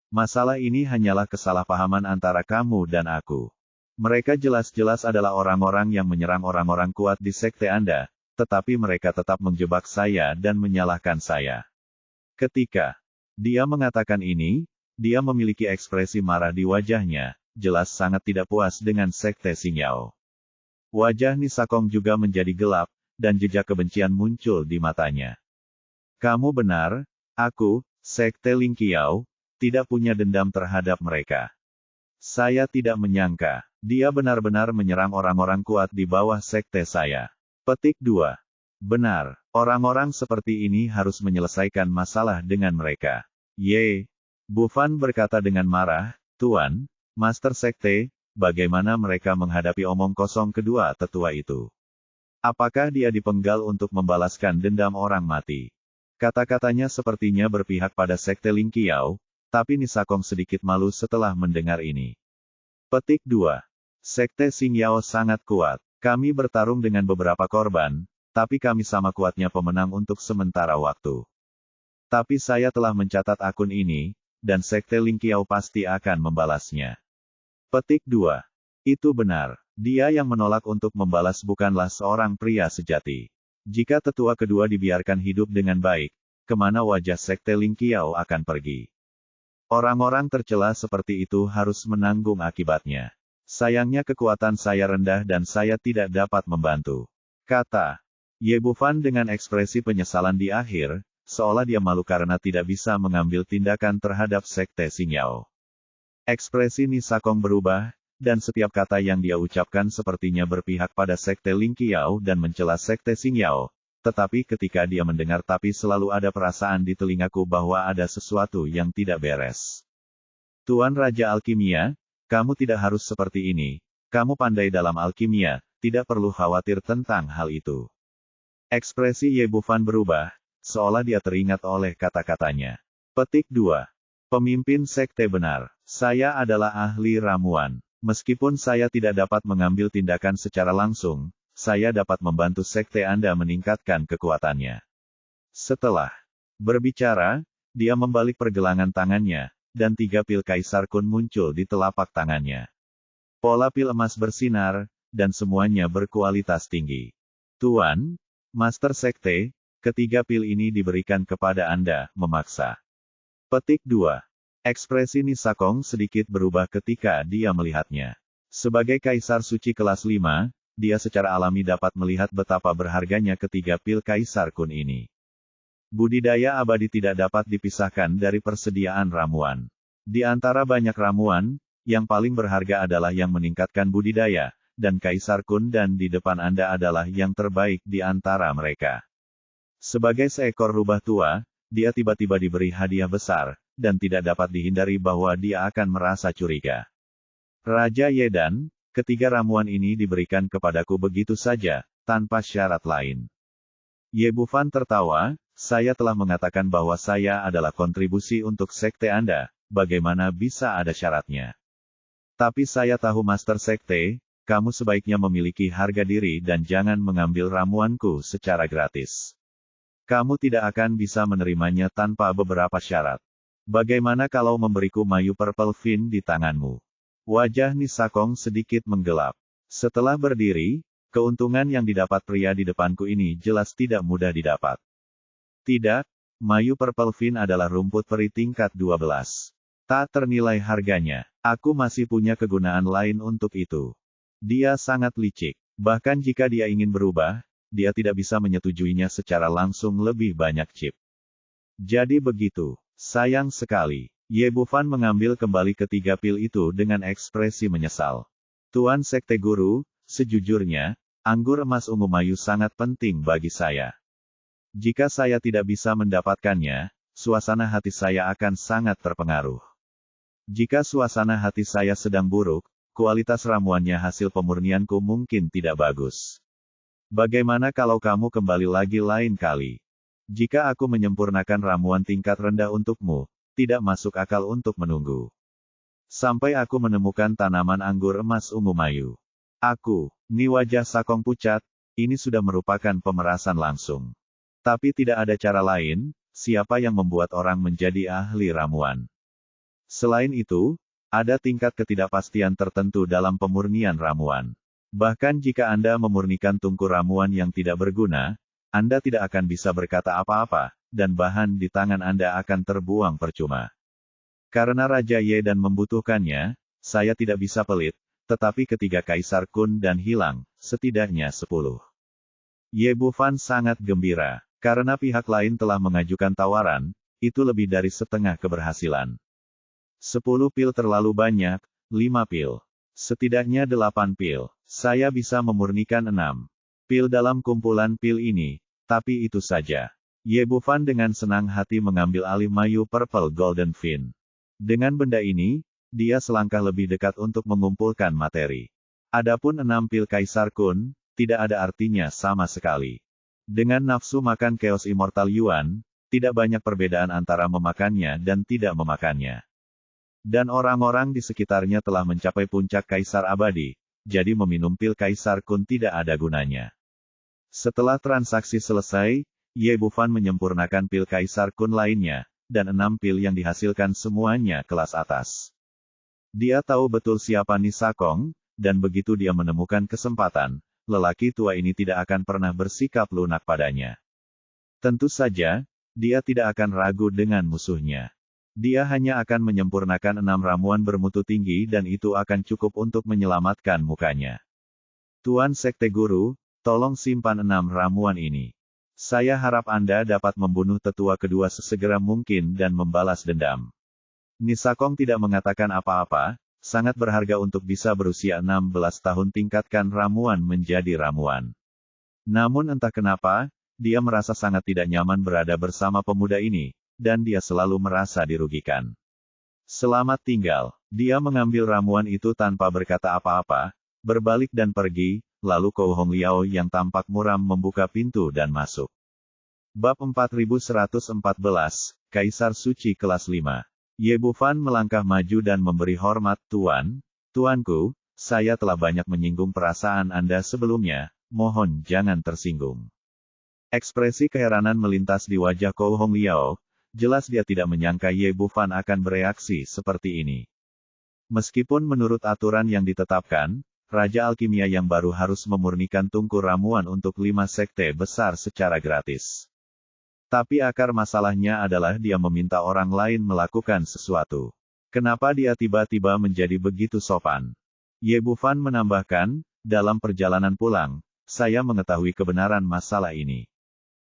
Masalah ini hanyalah kesalahpahaman antara kamu dan aku. Mereka jelas-jelas adalah orang-orang yang menyerang orang-orang kuat di sekte Anda, tetapi mereka tetap menjebak saya dan menyalahkan saya. Ketika dia mengatakan ini, dia memiliki ekspresi marah di wajahnya, jelas sangat tidak puas dengan sekte Xingyao. Wajah Nisakong juga menjadi gelap, dan jejak kebencian muncul di matanya. Kamu benar, aku, sekte Lingqiao, tidak punya dendam terhadap mereka. Saya tidak menyangka, dia benar-benar menyerang orang-orang kuat di bawah sekte saya. Petik 2. Benar, orang-orang seperti ini harus menyelesaikan masalah dengan mereka. Ye. Bufan berkata dengan marah, Tuan, Master Sekte, bagaimana mereka menghadapi omong kosong kedua tetua itu? Apakah dia dipenggal untuk membalaskan dendam orang mati? Kata-katanya sepertinya berpihak pada sekte Lingqiao, tapi Nisakong sedikit malu setelah mendengar ini. Petik 2. Sekte Xingyao sangat kuat. Kami bertarung dengan beberapa korban, tapi kami sama kuatnya pemenang untuk sementara waktu. Tapi saya telah mencatat akun ini, dan sekte Lingqiao pasti akan membalasnya. Petik 2. Itu benar. Dia yang menolak untuk membalas bukanlah seorang pria sejati. Jika tetua kedua dibiarkan hidup dengan baik, kemana wajah sekte Lingqiao akan pergi? Orang-orang tercela seperti itu harus menanggung akibatnya. Sayangnya kekuatan saya rendah dan saya tidak dapat membantu. Kata Ye Bufan dengan ekspresi penyesalan di akhir, seolah dia malu karena tidak bisa mengambil tindakan terhadap sekte Xingyao. Ekspresi Nisakong berubah, dan setiap kata yang dia ucapkan sepertinya berpihak pada sekte Lingqiao dan mencela sekte Xingyao. Tetapi ketika dia mendengar tapi selalu ada perasaan di telingaku bahwa ada sesuatu yang tidak beres. Tuan Raja Alkimia, kamu tidak harus seperti ini, kamu pandai dalam alkimia, tidak perlu khawatir tentang hal itu. Ekspresi Ye Bufan berubah, seolah dia teringat oleh kata-katanya. Petik 2. Pemimpin sekte benar, saya adalah ahli ramuan. Meskipun saya tidak dapat mengambil tindakan secara langsung, saya dapat membantu sekte Anda meningkatkan kekuatannya. Setelah berbicara, dia membalik pergelangan tangannya, dan 3 pil Kaisar Kun muncul di telapak tangannya. Pola pil emas bersinar, dan semuanya berkualitas tinggi. Tuan, Master Sekte, ketiga pil ini diberikan kepada Anda, memaksa. Petik 2. Ekspresi Nisakong sedikit berubah ketika dia melihatnya. Sebagai Kaisar Suci kelas 5, dia secara alami dapat melihat betapa berharganya ketiga pil Kaisar Kun ini. Budidaya abadi tidak dapat dipisahkan dari persediaan ramuan. Di antara banyak ramuan, yang paling berharga adalah yang meningkatkan budidaya, dan Kaisar Kun dan di depan Anda adalah yang terbaik di antara mereka. Sebagai seekor rubah tua, dia tiba-tiba diberi hadiah besar, dan tidak dapat dihindari bahwa dia akan merasa curiga. Raja Yedan, ketiga ramuan ini diberikan kepadaku begitu saja, tanpa syarat lain. Ye Bufan tertawa, saya telah mengatakan bahwa saya adalah kontribusi untuk sekte Anda, bagaimana bisa ada syaratnya? Tapi saya tahu Master Sekte, kamu sebaiknya memiliki harga diri dan jangan mengambil ramuanku secara gratis. Kamu tidak akan bisa menerimanya tanpa beberapa syarat. Bagaimana kalau memberiku Mayu Purple Fin di tanganmu? Wajah Nisakong sedikit menggelap. Setelah berdiri, keuntungan yang didapat pria di depanku ini jelas tidak mudah didapat. Tidak, Mayu Purple Fin adalah rumput peri tingkat 12. Tak ternilai harganya. Aku masih punya kegunaan lain untuk itu. Dia sangat licik. Bahkan jika dia ingin berubah, dia tidak bisa menyetujuinya secara langsung lebih banyak chip. Jadi begitu. Sayang sekali. Ye Bufan mengambil kembali ketiga pil itu dengan ekspresi menyesal. Tuan Sekte Guru, sejujurnya, anggur emas ungu Mayu sangat penting bagi saya. Jika saya tidak bisa mendapatkannya, suasana hati saya akan sangat terpengaruh. Jika suasana hati saya sedang buruk, kualitas ramuannya hasil pemurnianku mungkin tidak bagus. Bagaimana kalau kamu kembali lagi lain kali? Jika aku menyempurnakan ramuan tingkat rendah untukmu, tidak masuk akal untuk menunggu. Sampai aku menemukan tanaman anggur emas ungu Mayu. Ni wajah Sakong pucat, ini sudah merupakan pemerasan langsung. Tapi tidak ada cara lain, siapa yang membuat orang menjadi ahli ramuan? Selain itu, ada tingkat ketidakpastian tertentu dalam pemurnian ramuan. Bahkan jika Anda memurnikan tungku ramuan yang tidak berguna, Anda tidak akan bisa berkata apa-apa, dan bahan di tangan Anda akan terbuang percuma. Karena Raja Ye dan membutuhkannya, saya tidak bisa pelit, tetapi ketiga Kaisar Kun dan hilang, setidaknya 10. Ye Bufan sangat gembira, karena pihak lain telah mengajukan tawaran, itu lebih dari setengah keberhasilan. 10 pil terlalu banyak, 5 pil. Setidaknya 8 pil. Saya bisa memurnikan 6 pil dalam kumpulan pil ini, tapi itu saja. Ye Bufan dengan senang hati mengambil alih Mayu Purple Golden Fin. Dengan benda ini, dia selangkah lebih dekat untuk mengumpulkan materi. Adapun 6 pil Kaisar Kun, tidak ada artinya sama sekali. Dengan nafsu makan Chaos Immortal Yuan, tidak banyak perbedaan antara memakannya dan tidak memakannya. Dan orang-orang di sekitarnya telah mencapai puncak Kaisar Abadi, jadi meminum pil Kaisar Kun tidak ada gunanya. Setelah transaksi selesai, Ye Bufan menyempurnakan pil Kaisar Kun lainnya, dan 6 pil yang dihasilkan semuanya kelas atas. Dia tahu betul siapa Nisakong, dan begitu dia menemukan kesempatan, lelaki tua ini tidak akan pernah bersikap lunak padanya. Tentu saja, dia tidak akan ragu dengan musuhnya. Dia hanya akan menyempurnakan 6 ramuan bermutu tinggi dan itu akan cukup untuk menyelamatkan mukanya. Tuan Sekte Guru, tolong simpan 6 ramuan ini. Saya harap Anda dapat membunuh tetua kedua sesegera mungkin dan membalas dendam. Nisakong tidak mengatakan apa-apa, sangat berharga untuk bisa berusia 16 tahun tingkatkan ramuan menjadi ramuan. Namun entah kenapa, dia merasa sangat tidak nyaman berada bersama pemuda ini, dan dia selalu merasa dirugikan. Selamat tinggal. Dia mengambil ramuan itu tanpa berkata apa-apa, berbalik dan pergi, lalu Kou Hong Liao yang tampak muram membuka pintu dan masuk. Bab 4114, Kaisar Suci Kelas 5. Ye Bufan melangkah maju dan memberi hormat, Tuanku, saya telah banyak menyinggung perasaan Anda sebelumnya, mohon jangan tersinggung. Ekspresi keheranan melintas di wajah Kou Hong Liao, jelas dia tidak menyangka Ye Bufan akan bereaksi seperti ini. Meskipun menurut aturan yang ditetapkan, Raja Alkimia yang baru harus memurnikan tungku ramuan untuk 5 sekte besar secara gratis. Tapi akar masalahnya adalah dia meminta orang lain melakukan sesuatu. Kenapa dia tiba-tiba menjadi begitu sopan? Ye Bufan menambahkan, dalam perjalanan pulang, saya mengetahui kebenaran masalah ini.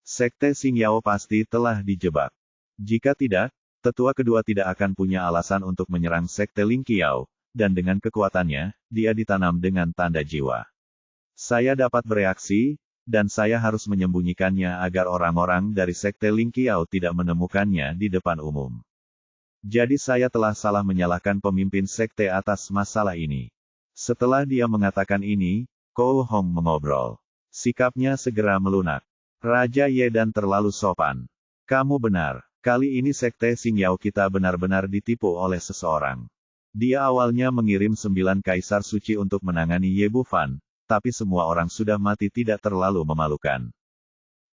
Sekte Xingyao pasti telah dijebak. Jika tidak, tetua kedua tidak akan punya alasan untuk menyerang Sekte Lingqiao, dan dengan kekuatannya, dia ditanam dengan tanda jiwa. Saya dapat bereaksi, dan saya harus menyembunyikannya agar orang-orang dari Sekte Lingqiao tidak menemukannya di depan umum. Jadi saya telah salah menyalahkan pemimpin sekte atas masalah ini. Setelah dia mengatakan ini, Kou Hong mengobrol. Sikapnya segera melunak. Raja Ye dan terlalu sopan. Kamu benar. Kali ini Sekte Xingyao kita benar-benar ditipu oleh seseorang. Dia awalnya mengirim 9 Kaisar Suci untuk menangani Ye Bufan, tapi semua orang sudah mati tidak terlalu memalukan.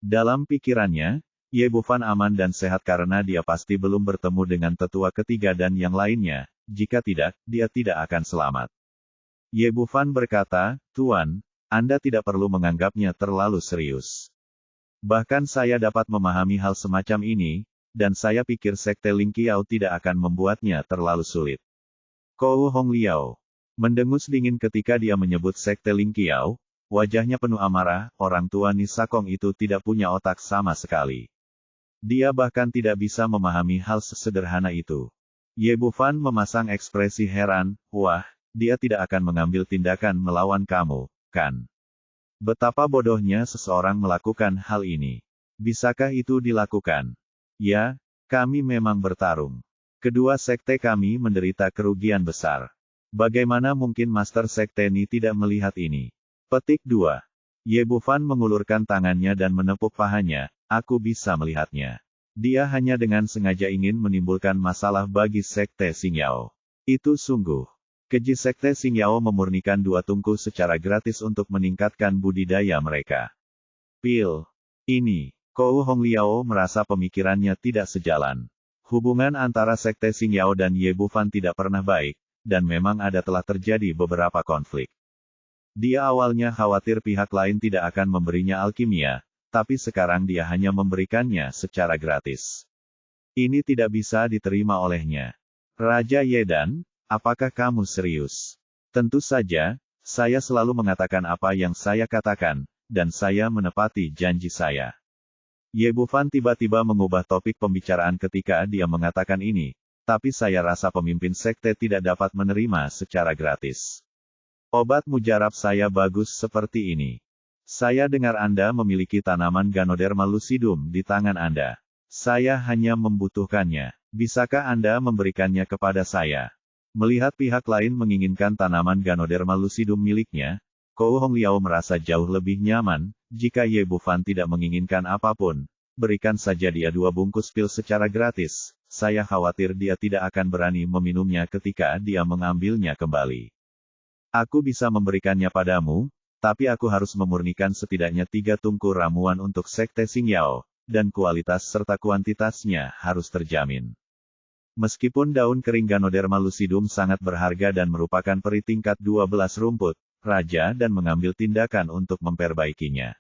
Dalam pikirannya, Ye Bufan aman dan sehat karena dia pasti belum bertemu dengan tetua ketiga dan yang lainnya, jika tidak, dia tidak akan selamat. Ye Bufan berkata, Tuan, Anda tidak perlu menganggapnya terlalu serius. Bahkan saya dapat memahami hal semacam ini, dan saya pikir Sekte Ling Qiao tidak akan membuatnya terlalu sulit. Kou Hongliao mendengus dingin ketika dia menyebut Sekte Ling Qiao, wajahnya penuh amarah, orang tua Nisakong itu tidak punya otak sama sekali. Dia bahkan tidak bisa memahami hal sesederhana itu. Ye Bufan memasang ekspresi heran, wah, dia tidak akan mengambil tindakan melawan kamu, kan? Betapa bodohnya seseorang melakukan hal ini. Bisakah itu dilakukan? Ya, kami memang bertarung. Kedua sekte kami menderita kerugian besar. Bagaimana mungkin Master Sekte Ni tidak melihat ini? Petik 2. Ye Bufan mengulurkan tangannya dan menepuk pahanya, aku bisa melihatnya. Dia hanya dengan sengaja ingin menimbulkan masalah bagi Sekte Xingyao. Itu sungguh keji. Sekte Xingyao memurnikan 2 tungku secara gratis untuk meningkatkan budidaya mereka. Pil. Ini. Kou Hongliao merasa pemikirannya tidak sejalan. Hubungan antara Sekte Xingyao dan Ye Bufan tidak pernah baik, dan memang telah terjadi beberapa konflik. Dia awalnya khawatir pihak lain tidak akan memberinya alkimia, tapi sekarang dia hanya memberikannya secara gratis. Ini tidak bisa diterima olehnya. Raja Yedan, apakah kamu serius? Tentu saja, saya selalu mengatakan apa yang saya katakan, dan saya menepati janji saya. Ye Bufan tiba-tiba mengubah topik pembicaraan ketika dia mengatakan ini, tapi saya rasa pemimpin sekte tidak dapat menerima secara gratis. Obat mujarab saya bagus seperti ini. Saya dengar Anda memiliki tanaman Ganoderma lucidum di tangan Anda. Saya hanya membutuhkannya. Bisakah Anda memberikannya kepada saya? Melihat pihak lain menginginkan tanaman Ganoderma lucidum miliknya, Kou Hongliao merasa jauh lebih nyaman. Jika Ye Bufan tidak menginginkan apapun, berikan saja dia 2 bungkus pil secara gratis. Saya khawatir dia tidak akan berani meminumnya ketika dia mengambilnya kembali. Aku bisa memberikannya padamu, tapi aku harus memurnikan setidaknya 3 tungku ramuan untuk Sekte Xingyao, dan kualitas serta kuantitasnya harus terjamin. Meskipun daun kering Ganoderma lucidum sangat berharga dan merupakan peri tingkat 12 rumput, Raja dan mengambil tindakan untuk memperbaikinya.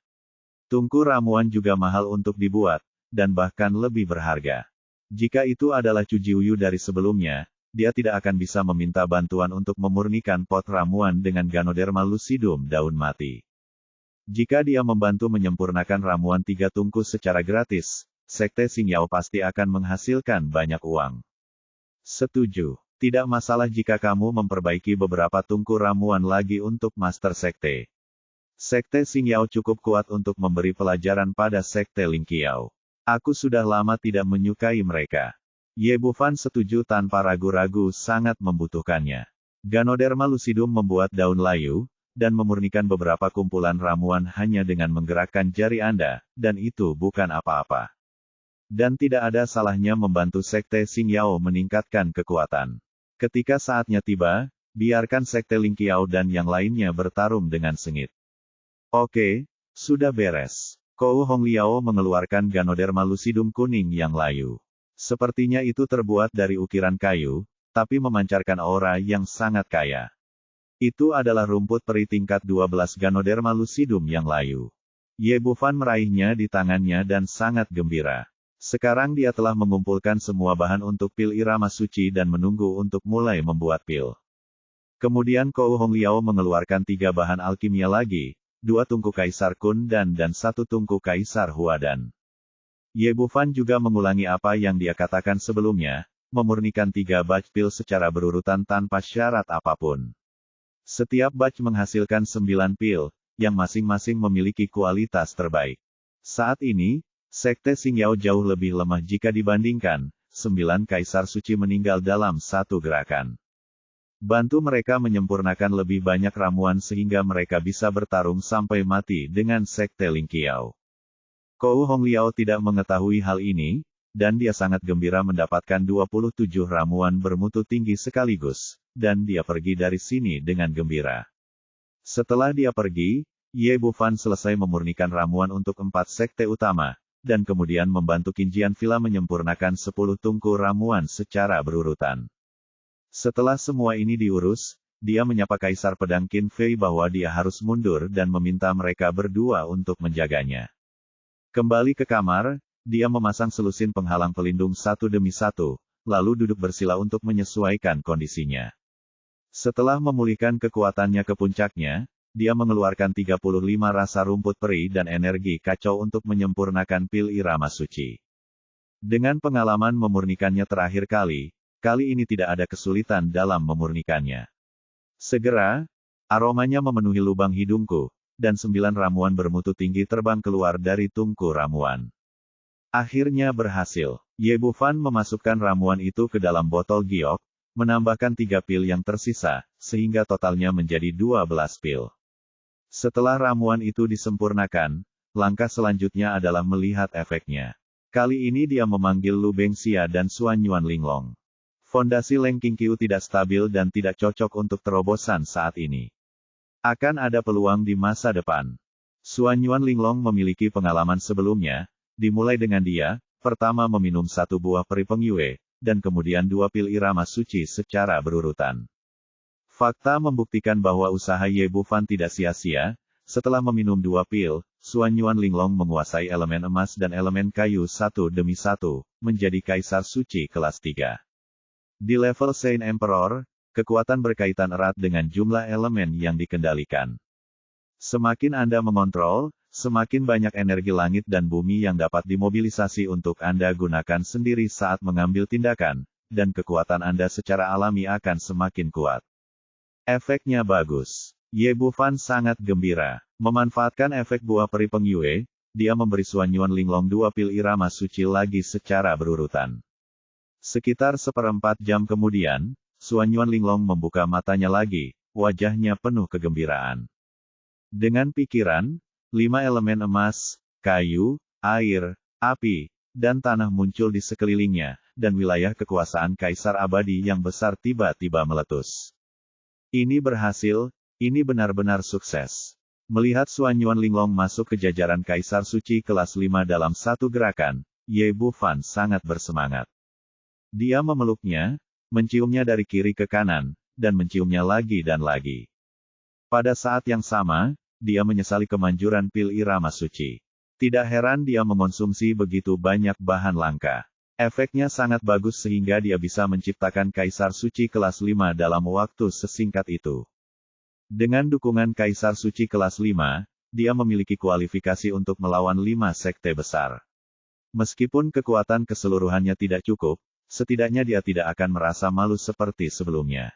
Tungku ramuan juga mahal untuk dibuat, dan bahkan lebih berharga. Jika itu adalah Cujiuyu dari sebelumnya, dia tidak akan bisa meminta bantuan untuk memurnikan pot ramuan dengan Ganoderma lucidum daun mati. Jika dia membantu menyempurnakan ramuan 3 tungku secara gratis, Sekte Xingyao pasti akan menghasilkan banyak uang. Setuju. Tidak masalah jika kamu memperbaiki beberapa tungku ramuan lagi untuk Master Sekte. Sekte Xingyao cukup kuat untuk memberi pelajaran pada Sekte Ling Qiao. Aku sudah lama tidak menyukai mereka. Ye Bufan setuju tanpa ragu-ragu, sangat membutuhkannya. Ganoderma lucidum membuat daun layu, dan memurnikan beberapa kumpulan ramuan hanya dengan menggerakkan jari Anda, dan itu bukan apa-apa. Dan tidak ada salahnya membantu Sekte Xingyao meningkatkan kekuatan. Ketika saatnya tiba, biarkan Sekte Ling Qiao dan yang lainnya bertarung dengan sengit. Oke, sudah beres. Kou Hongliao mengeluarkan Ganoderma lucidum kuning yang layu. Sepertinya itu terbuat dari ukiran kayu, tapi memancarkan aura yang sangat kaya. Itu adalah rumput peri tingkat 12 Ganoderma lucidum yang layu. Ye Bufan meraihnya di tangannya dan sangat gembira. Sekarang dia telah mengumpulkan semua bahan untuk pil irama suci dan menunggu untuk mulai membuat pil. Kemudian Kou Hongliao mengeluarkan 3 bahan alkimia lagi, 2 tungku Kaisar Kun dan 1 tungku Kaisar Huadan. Ye Bufan juga mengulangi apa yang dia katakan sebelumnya, memurnikan 3 batch pil secara berurutan tanpa syarat apapun. Setiap batch menghasilkan 9 pil, yang masing-masing memiliki kualitas terbaik. Saat ini, Sekte Xingyao jauh lebih lemah jika dibandingkan, 9 Kaisar Suci meninggal dalam 1 gerakan. Bantu mereka menyempurnakan lebih banyak ramuan sehingga mereka bisa bertarung sampai mati dengan Sekte Ling Qiao. Kou Hongliao tidak mengetahui hal ini, dan dia sangat gembira mendapatkan 27 ramuan bermutu tinggi sekaligus, dan dia pergi dari sini dengan gembira. Setelah dia pergi, Ye Bufan selesai memurnikan ramuan untuk 4 sekte utama, dan kemudian membantu Qin Jianfila menyempurnakan 10 tungku ramuan secara berurutan. Setelah semua ini diurus, dia menyapa Kaisar Pedang Qin Fei bahwa dia harus mundur dan meminta mereka berdua untuk menjaganya. Kembali ke kamar, dia memasang selusin penghalang pelindung satu demi satu, lalu duduk bersila untuk menyesuaikan kondisinya. Setelah memulihkan kekuatannya ke puncaknya, dia mengeluarkan 35 rasa rumput peri dan energi kacau untuk menyempurnakan pil irama suci. Dengan pengalaman memurnikannya terakhir kali ini tidak ada kesulitan dalam memurnikannya. Segera, aromanya memenuhi lubang hidungku, dan 9 ramuan bermutu tinggi terbang keluar dari tungku ramuan. Akhirnya berhasil. Ye Bufan memasukkan ramuan itu ke dalam botol giok, menambahkan 3 pil yang tersisa, sehingga totalnya menjadi 12 pil. Setelah ramuan itu disempurnakan, langkah selanjutnya adalah melihat efeknya. Kali ini dia memanggil Lu Bengxia dan Xuan Yuan Linglong. Fondasi Leng Qingqiu tidak stabil dan tidak cocok untuk terobosan saat ini. Akan ada peluang di masa depan. Xuan Yuan Linglong memiliki pengalaman sebelumnya, dimulai dengan dia, pertama meminum 1 buah peri pengyue, dan kemudian 2 pil irama suci secara berurutan. Fakta membuktikan bahwa usaha Ye Bufan tidak sia-sia. Setelah meminum 2 pil, Xuan Yuan Linglong menguasai elemen emas dan elemen kayu satu demi satu, menjadi Kaisar Suci kelas 3. Di level Saint Emperor, kekuatan berkaitan erat dengan jumlah elemen yang dikendalikan. Semakin Anda mengontrol, semakin banyak energi langit dan bumi yang dapat dimobilisasi untuk Anda gunakan sendiri saat mengambil tindakan, dan kekuatan Anda secara alami akan semakin kuat. Efeknya bagus. Ye Bufan sangat gembira. Memanfaatkan efek buah peri pengyue, dia memberi Xuan Yuan Linglong 2 pil irama suci lagi secara berurutan. Sekitar 1/4 jam kemudian, Xuan Yuan Linglong membuka matanya lagi, wajahnya penuh kegembiraan. Dengan pikiran, 5 elemen emas, kayu, air, api, dan tanah muncul di sekelilingnya, dan wilayah kekuasaan Kaisar Abadi yang besar tiba-tiba meletus. Ini berhasil, ini benar-benar sukses. Melihat Xuan Yuan Linglong masuk ke jajaran Kaisar Suci kelas 5 dalam satu gerakan, Ye Bufan sangat bersemangat. Dia memeluknya, menciumnya dari kiri ke kanan, dan menciumnya lagi dan lagi. Pada saat yang sama, dia menyesali kemanjuran pil irama suci. Tidak heran dia mengonsumsi begitu banyak bahan langka. Efeknya sangat bagus sehingga dia bisa menciptakan Kaisar Suci kelas 5 dalam waktu sesingkat itu. Dengan dukungan Kaisar Suci kelas 5, dia memiliki kualifikasi untuk melawan 5 sekte besar. Meskipun kekuatan keseluruhannya tidak cukup, setidaknya dia tidak akan merasa malu seperti sebelumnya.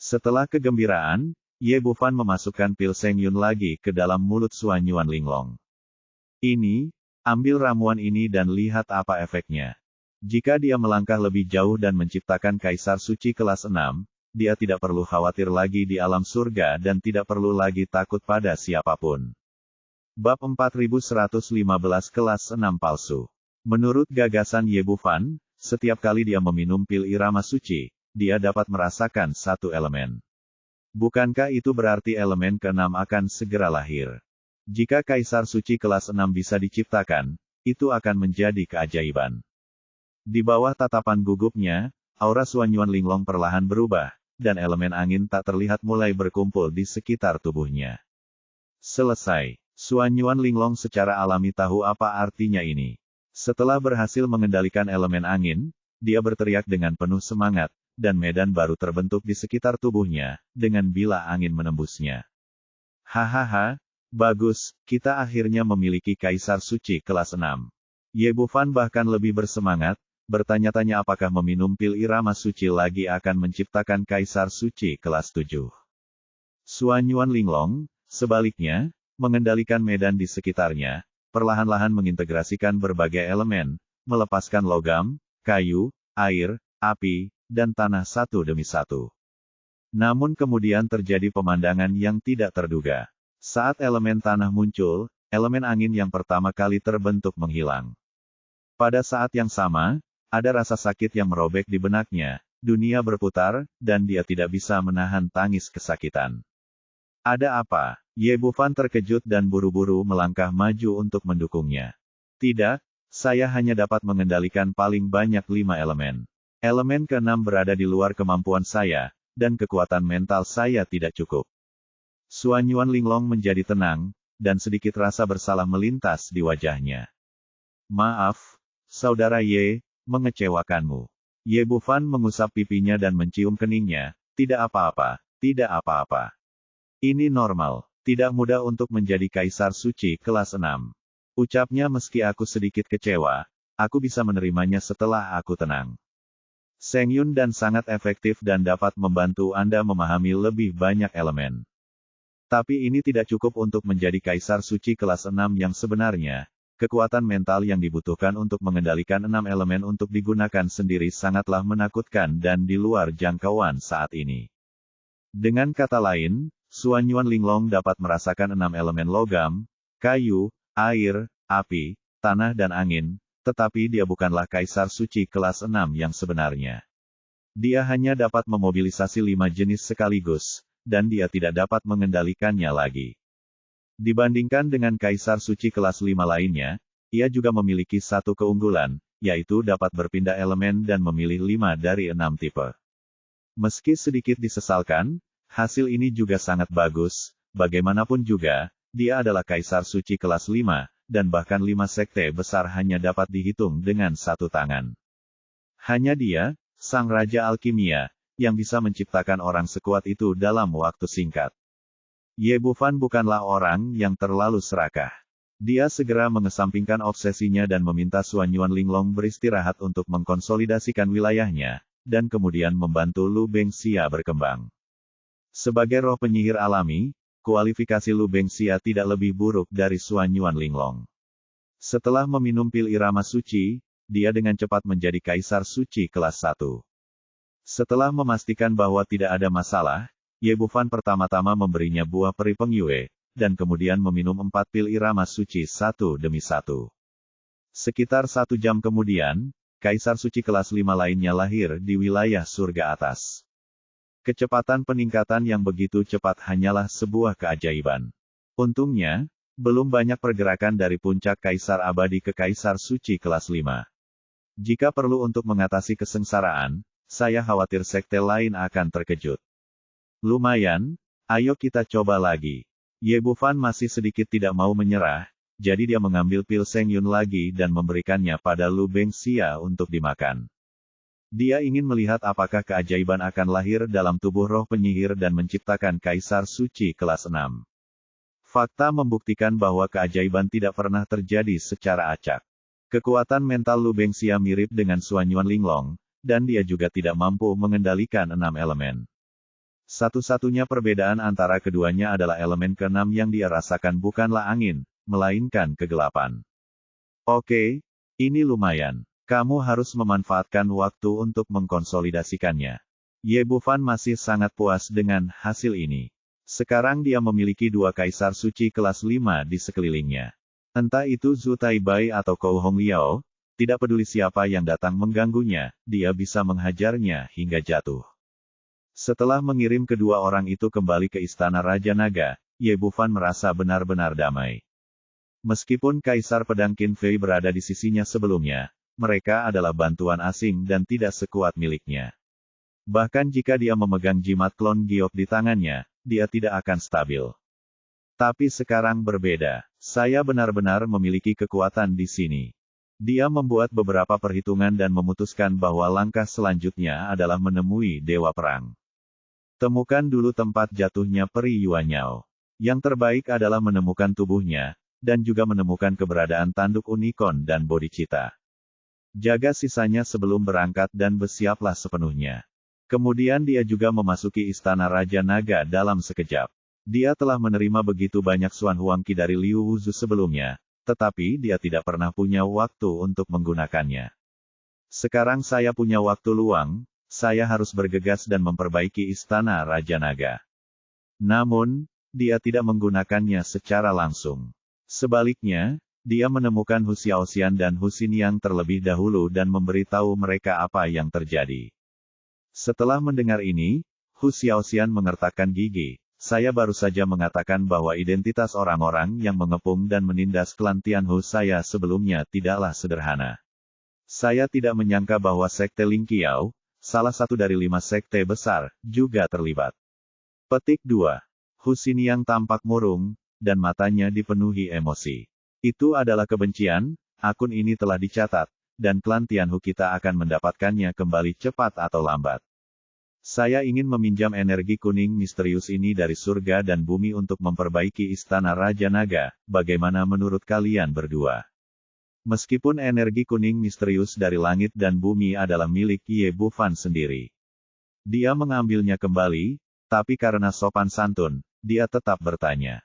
Setelah kegembiraan, Ye Bufan memasukkan pil Seng Yun lagi ke dalam mulut Xuan Yuan Linglong. Ini, ambil ramuan ini dan lihat apa efeknya. Jika dia melangkah lebih jauh dan menciptakan Kaisar Suci kelas 6, dia tidak perlu khawatir lagi di alam surga dan tidak perlu lagi takut pada siapapun. Bab 4115 kelas 6 palsu. Menurut gagasan Ye Bufan, setiap kali dia meminum pil irama suci, dia dapat merasakan satu elemen. Bukankah itu berarti elemen ke-6 akan segera lahir? Jika Kaisar Suci kelas 6 bisa diciptakan, itu akan menjadi keajaiban. Di bawah tatapan gugupnya, aura Xuan Yuan Linglong perlahan berubah, dan elemen angin tak terlihat mulai berkumpul di sekitar tubuhnya. Selesai. Xuan Yuan Linglong secara alami tahu apa artinya ini. Setelah berhasil mengendalikan elemen angin, dia berteriak dengan penuh semangat, dan medan baru terbentuk di sekitar tubuhnya, dengan bila angin menembusnya. Hahaha, bagus, kita akhirnya memiliki Kaisar Suci kelas 6. Ye Bufan bahkan lebih bersemangat, bertanya-tanya apakah meminum pil irama suci lagi akan menciptakan Kaisar Suci kelas 7. Xuan Yuan Linglong, sebaliknya, mengendalikan medan di sekitarnya, perlahan-lahan mengintegrasikan berbagai elemen, melepaskan logam, kayu, air, api, dan tanah satu demi satu. Namun kemudian terjadi pemandangan yang tidak terduga. Saat elemen tanah muncul, elemen angin yang pertama kali terbentuk menghilang. Pada saat yang sama, ada rasa sakit yang merobek di benaknya, dunia berputar, dan dia tidak bisa menahan tangis kesakitan. Ada apa? Ye Bufan terkejut dan buru-buru melangkah maju untuk mendukungnya. Tidak, saya hanya dapat mengendalikan paling banyak 5 elemen. Elemen ke-6 berada di luar kemampuan saya, dan kekuatan mental saya tidak cukup. Suanyuan Linglong menjadi tenang, dan sedikit rasa bersalah melintas di wajahnya. Maaf, Saudara Ye, mengecewakanmu. Ye Bufan mengusap pipinya dan mencium keningnya. Tidak apa-apa, tidak apa-apa. Ini normal, tidak mudah untuk menjadi Kaisar Suci kelas 6. Ucapnya meski aku sedikit kecewa, aku bisa menerimanya setelah aku tenang. Seng Yun dan sangat efektif dan dapat membantu Anda memahami lebih banyak elemen. Tapi ini tidak cukup untuk menjadi Kaisar Suci kelas 6 yang sebenarnya. Kekuatan mental yang dibutuhkan untuk mengendalikan 6 elemen untuk digunakan sendiri sangatlah menakutkan dan di luar jangkauan saat ini. Dengan kata lain, Suanyuan Linglong dapat merasakan 6 elemen logam, kayu, air, api, tanah dan angin, tetapi dia bukanlah Kaisar Suci kelas 6 yang sebenarnya. Dia hanya dapat memobilisasi 5 jenis sekaligus, dan dia tidak dapat mengendalikannya lagi. Dibandingkan dengan Kaisar Suci kelas 5 lainnya, ia juga memiliki satu keunggulan, yaitu dapat berpindah elemen dan memilih 5 dari 6 tipe. Meski sedikit disesalkan, hasil ini juga sangat bagus, bagaimanapun juga, dia adalah Kaisar Suci kelas 5, dan bahkan 5 sekte besar hanya dapat dihitung dengan satu tangan. Hanya dia, Sang Raja Alkimia, yang bisa menciptakan orang sekuat itu dalam waktu singkat. Ye Bufan bukanlah orang yang terlalu serakah. Dia segera mengesampingkan obsesinya dan meminta Suanyuan Linglong beristirahat untuk mengkonsolidasikan wilayahnya, dan kemudian membantu Lu Bengxia berkembang. Sebagai roh penyihir alami, kualifikasi Lu Bengxia tidak lebih buruk dari Suanyuan Linglong. Setelah meminum pil irama suci, dia dengan cepat menjadi Kaisar Suci kelas 1. Setelah memastikan bahwa tidak ada masalah, Ye Bufan pertama-tama memberinya buah peri pengyue, dan kemudian meminum 4 pil irama suci satu demi satu. Sekitar 1 jam kemudian, Kaisar Suci kelas 5 lainnya lahir di wilayah surga atas. Kecepatan peningkatan yang begitu cepat hanyalah sebuah keajaiban. Untungnya, belum banyak pergerakan dari puncak Kaisar Abadi ke Kaisar Suci kelas 5. Jika perlu untuk mengatasi kesengsaraan, saya khawatir sekte lain akan terkejut. Lumayan, ayo kita coba lagi. Ye Bufan masih sedikit tidak mau menyerah, jadi dia mengambil pil Seng Yun lagi dan memberikannya pada Lu Bengxia untuk dimakan. Dia ingin melihat apakah keajaiban akan lahir dalam tubuh roh penyihir dan menciptakan Kaisar Suci kelas 6. Fakta membuktikan bahwa keajaiban tidak pernah terjadi secara acak. Kekuatan mental Lu Bengxia mirip dengan Suanyuan Linglong, dan dia juga tidak mampu mengendalikan 6 elemen. Satu-satunya perbedaan antara keduanya adalah elemen ke-6 yang dia rasakan bukanlah angin, melainkan kegelapan. Oke, ini lumayan. Kamu harus memanfaatkan waktu untuk mengkonsolidasikannya. Ye Bufan masih sangat puas dengan hasil ini. Sekarang dia memiliki 2 Kaisar Suci kelas 5 di sekelilingnya. Entah itu Zhu Taibai atau Kou Hongliao, tidak peduli siapa yang datang mengganggunya, dia bisa menghajarnya hingga jatuh. Setelah mengirim kedua orang itu kembali ke Istana Raja Naga, Ye Bufan merasa benar-benar damai. Meskipun Kaisar Pedang Qin Fei berada di sisinya sebelumnya, mereka adalah bantuan asing dan tidak sekuat miliknya. Bahkan jika dia memegang jimat klon giok di tangannya, dia tidak akan stabil. Tapi sekarang berbeda, saya benar-benar memiliki kekuatan di sini. Dia membuat beberapa perhitungan dan memutuskan bahwa langkah selanjutnya adalah menemui Dewa Perang. Temukan dulu tempat jatuhnya peri Yuanyao. Yang terbaik adalah menemukan tubuhnya, dan juga menemukan keberadaan tanduk unicorn dan bodhicitta. Jaga sisanya sebelum berangkat dan bersiaplah sepenuhnya. Kemudian dia juga memasuki Istana Raja Naga dalam sekejap. Dia telah menerima begitu banyak Xuan Huangqi dari Liu Wuzu sebelumnya, tetapi dia tidak pernah punya waktu untuk menggunakannya. Sekarang saya punya waktu luang, saya harus bergegas dan memperbaiki Istana Raja Naga. Namun, dia tidak menggunakannya secara langsung. Sebaliknya, dia menemukan Hu Xiaoxian dan Hu Xiniang terlebih dahulu dan memberitahu mereka apa yang terjadi. Setelah mendengar ini, Hu Xiaoxian mengertakkan gigi, saya baru saja mengatakan bahwa identitas orang-orang yang mengepung dan menindas klan Tianhu saya sebelumnya tidaklah sederhana. Saya tidak menyangka bahwa Sekte Ling Qiao, salah satu dari 5 sekte besar, juga terlibat. Petik 2. Hu Xiniang tampak murung, dan matanya dipenuhi emosi. Itu adalah kebencian, akun ini telah dicatat, dan klan Tianhu kita akan mendapatkannya kembali cepat atau lambat. Saya ingin meminjam energi kuning misterius ini dari surga dan bumi untuk memperbaiki istana Raja Naga, bagaimana menurut kalian berdua? Meskipun energi kuning misterius dari langit dan bumi adalah milik Ye Bufan sendiri. Dia mengambilnya kembali, tapi karena sopan santun, dia tetap bertanya.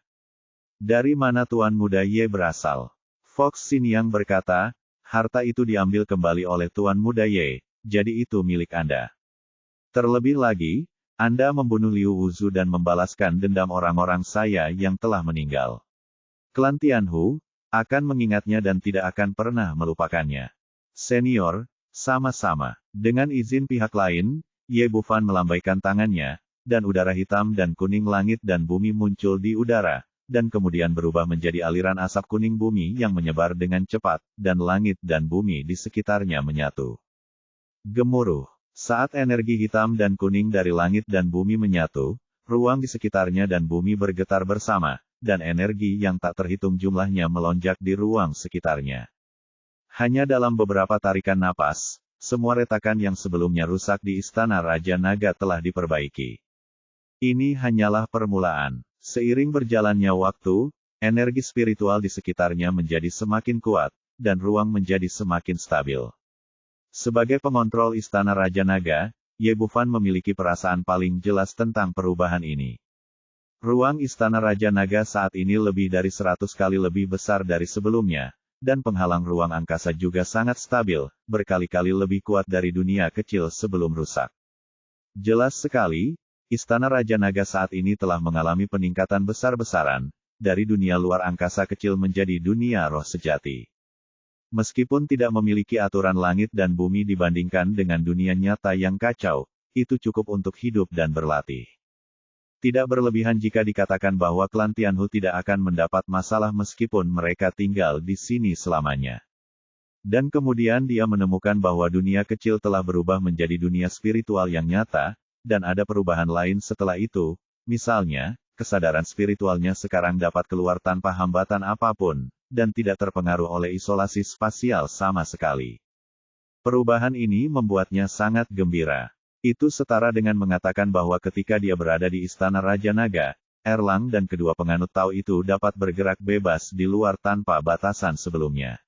Dari mana Tuan Muda Ye berasal? Fox Xiniang berkata, harta itu diambil kembali oleh Tuan Muda Ye, jadi itu milik Anda. Terlebih lagi, Anda membunuh Liu Wuzu dan membalaskan dendam orang-orang saya yang telah meninggal. Klan Tianhu akan mengingatnya dan tidak akan pernah melupakannya. Senior, sama-sama. Dengan izin pihak lain, Ye Bufan melambaikan tangannya, dan udara hitam dan kuning langit dan bumi muncul di udara, dan kemudian berubah menjadi aliran asap kuning bumi yang menyebar dengan cepat, dan langit dan bumi di sekitarnya menyatu. Gemuruh. Saat energi hitam dan kuning dari langit dan bumi menyatu, ruang di sekitarnya dan bumi bergetar bersama, dan energi yang tak terhitung jumlahnya melonjak di ruang sekitarnya. Hanya dalam beberapa tarikan napas, semua retakan yang sebelumnya rusak di Istana Raja Naga telah diperbaiki. Ini hanyalah permulaan. Seiring berjalannya waktu, energi spiritual di sekitarnya menjadi semakin kuat, dan ruang menjadi semakin stabil. Sebagai pengontrol Istana Raja Naga, Ye Bufan memiliki perasaan paling jelas tentang perubahan ini. Ruang Istana Raja Naga saat ini lebih dari 100 kali lebih besar dari sebelumnya, dan penghalang ruang angkasa juga sangat stabil, berkali-kali lebih kuat dari dunia kecil sebelum rusak. Jelas sekali, Istana Raja Naga saat ini telah mengalami peningkatan besar-besaran, dari dunia luar angkasa kecil menjadi dunia roh sejati. Meskipun tidak memiliki aturan langit dan bumi dibandingkan dengan dunia nyata yang kacau, itu cukup untuk hidup dan berlatih. Tidak berlebihan jika dikatakan bahwa klan Tianhu tidak akan mendapat masalah meskipun mereka tinggal di sini selamanya. Dan kemudian dia menemukan bahwa dunia kecil telah berubah menjadi dunia spiritual yang nyata, dan ada perubahan lain setelah itu, misalnya, kesadaran spiritualnya sekarang dapat keluar tanpa hambatan apapun, dan tidak terpengaruh oleh isolasi spasial sama sekali. Perubahan ini membuatnya sangat gembira. Itu setara dengan mengatakan bahwa ketika dia berada di Istana Raja Naga, Erlang dan kedua penganut Tao itu dapat bergerak bebas di luar tanpa batasan sebelumnya.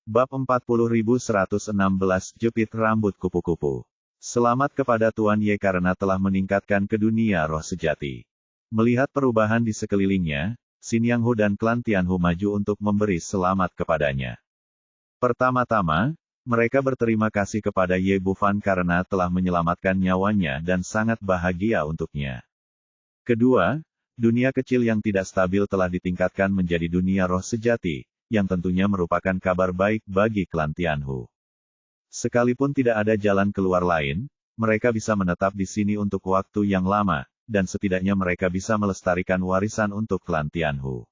Bab 40116 Jepit Rambut Kupu-Kupu. Selamat kepada Tuan Ye karena telah meningkatkan ke dunia roh sejati. Melihat perubahan di sekelilingnya, Xiniang Hu dan klan Tianhu maju untuk memberi selamat kepadanya. Pertama-tama, mereka berterima kasih kepada Ye Bufan karena telah menyelamatkan nyawanya dan sangat bahagia untuknya. Kedua, dunia kecil yang tidak stabil telah ditingkatkan menjadi dunia roh sejati, yang tentunya merupakan kabar baik bagi klan Tianhu. Sekalipun tidak ada jalan keluar lain, mereka bisa menetap di sini untuk waktu yang lama, dan setidaknya mereka bisa melestarikan warisan untuk klan Tianhu.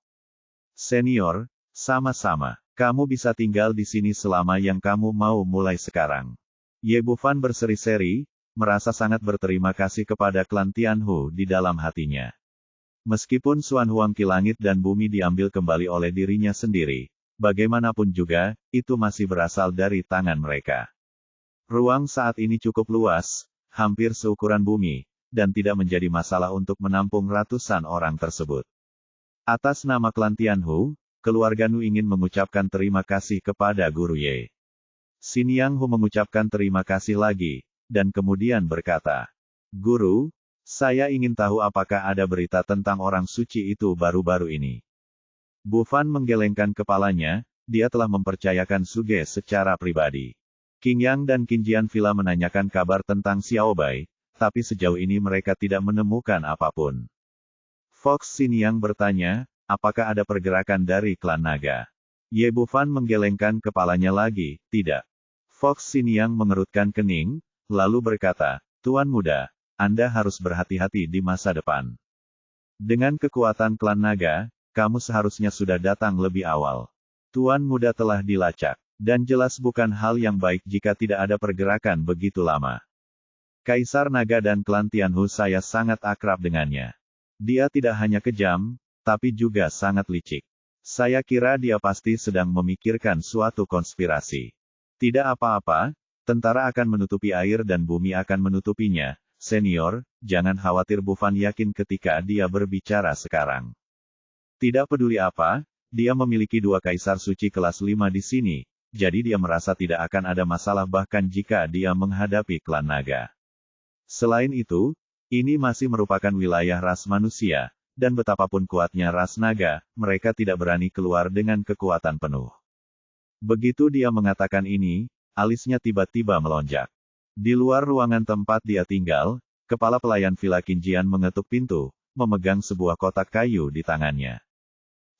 Senior, sama-sama. Kamu bisa tinggal di sini selama yang kamu mau mulai sekarang. Ye Bufan berseri-seri, merasa sangat berterima kasih kepada klan Tianhu di dalam hatinya. Meskipun Xuan Huangqi langit dan bumi diambil kembali oleh dirinya sendiri, bagaimanapun juga, itu masih berasal dari tangan mereka. Ruang saat ini cukup luas, hampir seukuran bumi, dan tidak menjadi masalah untuk menampung ratusan orang tersebut. Atas nama klan Tianhu, keluarga Nu ingin mengucapkan terima kasih kepada Guru Ye. Xiniang Hu mengucapkan terima kasih lagi, dan kemudian berkata, Guru, saya ingin tahu apakah ada berita tentang orang suci itu baru-baru ini. Bufan menggelengkan kepalanya, dia telah mempercayakan Suge secara pribadi. Qing Yang dan Qin Jian Villa menanyakan kabar tentang Xiao Bai, tapi sejauh ini mereka tidak menemukan apapun. Fox Xiniang bertanya, apakah ada pergerakan dari klan naga? Ye Bufan menggelengkan kepalanya lagi, tidak. Fox Xiniang mengerutkan kening, lalu berkata, Tuan Muda, Anda harus berhati-hati di masa depan. Dengan kekuatan klan naga, kamu seharusnya sudah datang lebih awal. Tuan muda telah dilacak. Dan jelas bukan hal yang baik jika tidak ada pergerakan begitu lama. Kaisar Naga dan klan Tianhu saya sangat akrab dengannya. Dia tidak hanya kejam, tapi juga sangat licik. Saya kira dia pasti sedang memikirkan suatu konspirasi. Tidak apa-apa, tentara akan menutupi air dan bumi akan menutupinya. Senior, jangan khawatir, Bufan yakin ketika dia berbicara sekarang. Tidak peduli apa, dia memiliki 2 kaisar suci kelas 5 di sini. Jadi dia merasa tidak akan ada masalah bahkan jika dia menghadapi klan naga. Selain itu, ini masih merupakan wilayah ras manusia, dan betapapun kuatnya ras naga, mereka tidak berani keluar dengan kekuatan penuh. Begitu dia mengatakan ini, alisnya tiba-tiba melonjak. Di luar ruangan tempat dia tinggal, kepala pelayan Villa Qingjian mengetuk pintu, memegang sebuah kotak kayu di tangannya.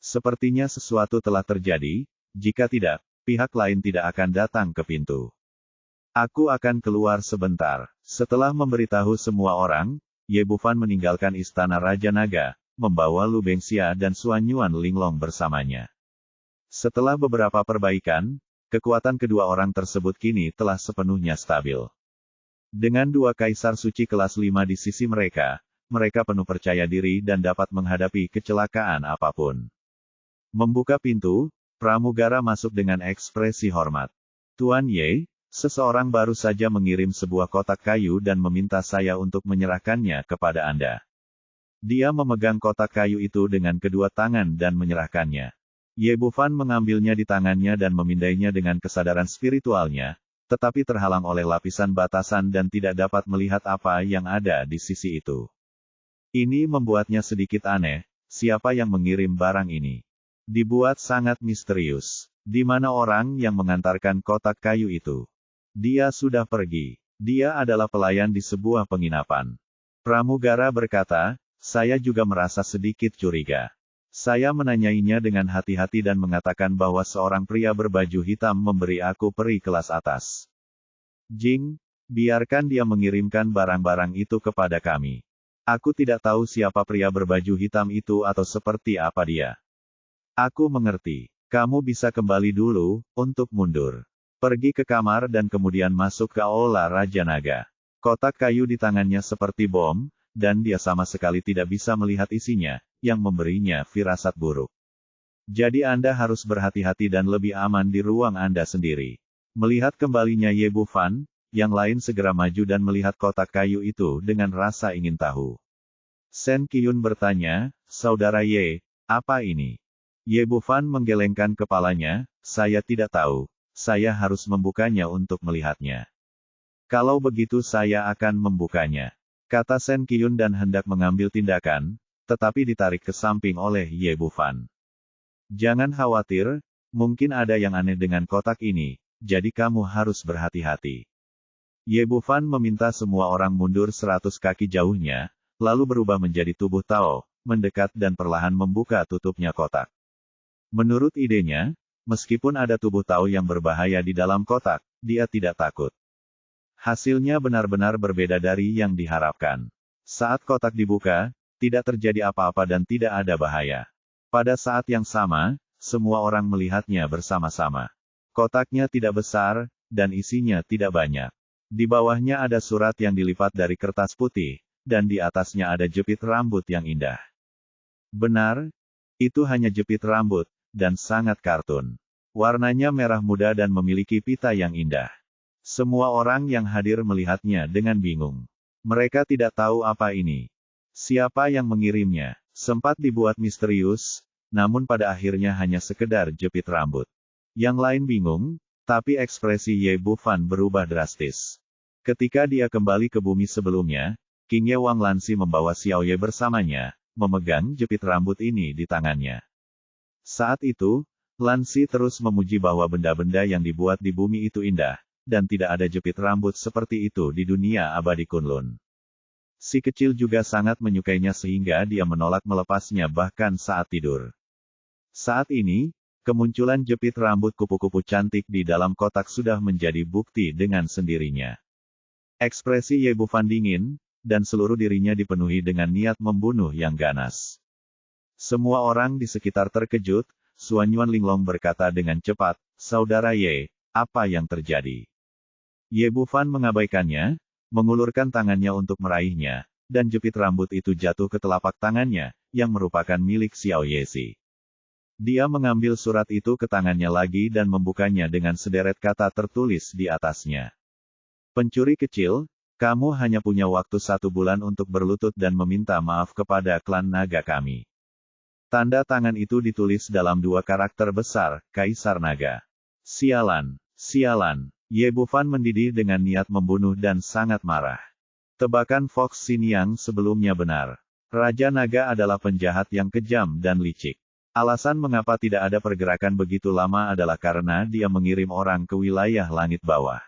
Sepertinya sesuatu telah terjadi, jika tidak, pihak lain tidak akan datang ke pintu. Aku akan keluar sebentar. Setelah memberitahu semua orang, Ye Bufan meninggalkan istana Raja Naga, membawa Lu Bengxia dan Xuan Yuan Linglong bersamanya. Setelah beberapa perbaikan, kekuatan kedua orang tersebut kini telah sepenuhnya stabil. Dengan 2 kaisar suci kelas 5 di sisi mereka, mereka penuh percaya diri dan dapat menghadapi kecelakaan apapun. Membuka pintu, pramugara masuk dengan ekspresi hormat. Tuan Ye, seseorang baru saja mengirim sebuah kotak kayu dan meminta saya untuk menyerahkannya kepada Anda. Dia memegang kotak kayu itu dengan kedua tangan dan menyerahkannya. Ye Bufan mengambilnya di tangannya dan memindainya dengan kesadaran spiritualnya, tetapi terhalang oleh lapisan batasan dan tidak dapat melihat apa yang ada di sisi itu. Ini membuatnya sedikit aneh, siapa yang mengirim barang ini? Dibuat sangat misterius. Di mana orang yang mengantarkan kotak kayu itu? Dia sudah pergi. Dia adalah pelayan di sebuah penginapan. Pramugara berkata, saya juga merasa sedikit curiga. Saya menanyainya dengan hati-hati dan mengatakan bahwa seorang pria berbaju hitam memberi aku peri kelas atas. Jing, biarkan dia mengirimkan barang-barang itu kepada kami. Aku tidak tahu siapa pria berbaju hitam itu atau seperti apa dia. Aku mengerti. Kamu bisa kembali dulu, untuk mundur. Pergi ke kamar dan kemudian masuk ke aula Raja Naga. Kotak kayu di tangannya seperti bom, dan dia sama sekali tidak bisa melihat isinya, yang memberinya firasat buruk. Jadi Anda harus berhati-hati dan lebih aman di ruang Anda sendiri. Melihat kembalinya Ye Bufan, yang lain segera maju dan melihat kotak kayu itu dengan rasa ingin tahu. Sen Qiyun bertanya, Saudara Ye, apa ini? Ye Bufan menggelengkan kepalanya, saya tidak tahu, saya harus membukanya untuk melihatnya. Kalau begitu saya akan membukanya, kata Sen Qiyun dan hendak mengambil tindakan, tetapi ditarik ke samping oleh Ye Bufan. Jangan khawatir, mungkin ada yang aneh dengan kotak ini, jadi kamu harus berhati-hati. Ye Bufan meminta semua orang mundur 100 kaki jauhnya, lalu berubah menjadi tubuh Tao, mendekat dan perlahan membuka tutupnya kotak. Menurut idenya, meskipun ada tubuh Tao yang berbahaya di dalam kotak, dia tidak takut. Hasilnya benar-benar berbeda dari yang diharapkan. Saat kotak dibuka, tidak terjadi apa-apa dan tidak ada bahaya. Pada saat yang sama, semua orang melihatnya bersama-sama. Kotaknya tidak besar, dan isinya tidak banyak. Di bawahnya ada surat yang dilipat dari kertas putih, dan di atasnya ada jepit rambut yang indah. Benar, itu hanya jepit rambut, dan sangat kartun. Warnanya merah muda dan memiliki pita yang indah. Semua orang yang hadir melihatnya dengan bingung. Mereka tidak tahu apa ini. Siapa yang mengirimnya? Sempat dibuat misterius, namun pada akhirnya hanya sekedar jepit rambut. Yang lain bingung, tapi ekspresi Ye Bufan berubah drastis. Ketika dia kembali ke bumi sebelumnya, King Ye Wang Lansi membawa Xiao Ye bersamanya, memegang jepit rambut ini di tangannya. Saat itu, Lansi terus memuji bahwa benda-benda yang dibuat di bumi itu indah, dan tidak ada jepit rambut seperti itu di dunia abadi Kunlun. Si kecil juga sangat menyukainya sehingga dia menolak melepasnya bahkan saat tidur. Saat ini, kemunculan jepit rambut kupu-kupu cantik di dalam kotak sudah menjadi bukti dengan sendirinya. Ekspresi Ye Bufan dingin, dan seluruh dirinya dipenuhi dengan niat membunuh yang ganas. Semua orang di sekitar terkejut. Suanyuan Linglong berkata dengan cepat, "Saudara Ye, apa yang terjadi?" Ye Bufan mengabaikannya, mengulurkan tangannya untuk meraihnya, dan jepit rambut itu jatuh ke telapak tangannya, yang merupakan milik Xiao Yexi. Dia mengambil surat itu ke tangannya lagi dan membukanya dengan sederet kata tertulis di atasnya. "Pencuri kecil, kamu hanya punya waktu 1 bulan untuk berlutut dan meminta maaf kepada klan naga kami." Tanda tangan itu ditulis dalam 2 karakter besar, Kaisar Naga. "Sialan, sialan." Ye Bufan mendidih dengan niat membunuh dan sangat marah. Tebakan Fox Xiniang sebelumnya benar. Raja Naga adalah penjahat yang kejam dan licik. Alasan mengapa tidak ada pergerakan begitu lama adalah karena dia mengirim orang ke wilayah langit bawah.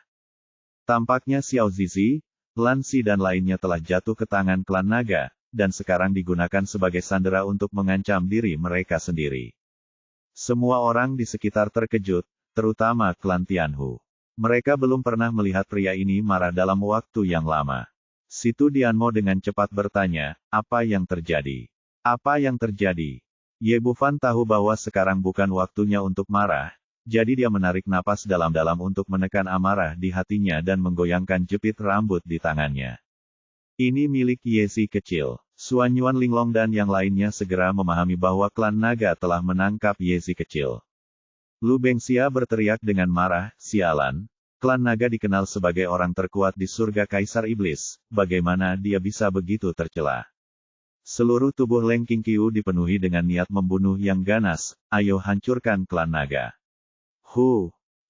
Tampaknya Xiao Zizi, Lan Si dan lainnya telah jatuh ke tangan klan naga, dan sekarang digunakan sebagai sandera untuk mengancam diri mereka sendiri. Semua orang di sekitar terkejut, terutama klan Tianhu. Mereka belum pernah melihat pria ini marah dalam waktu yang lama. Situ Dianmo dengan cepat bertanya, "Apa yang terjadi? Apa yang terjadi?" Ye Bufan tahu bahwa sekarang bukan waktunya untuk marah, jadi dia menarik napas dalam-dalam untuk menekan amarah di hatinya dan menggoyangkan jepit rambut di tangannya. "Ini milik Yexi kecil." Suanyuan Linglong dan yang lainnya segera memahami bahwa klan naga telah menangkap Yexi kecil. Lu Bengxia berteriak dengan marah, "Sialan! Klan naga dikenal sebagai orang terkuat di surga Kaisar Iblis, bagaimana dia bisa begitu tercela?" Seluruh tubuh Leng Qingqiu dipenuhi dengan niat membunuh yang ganas, "Ayo hancurkan klan naga."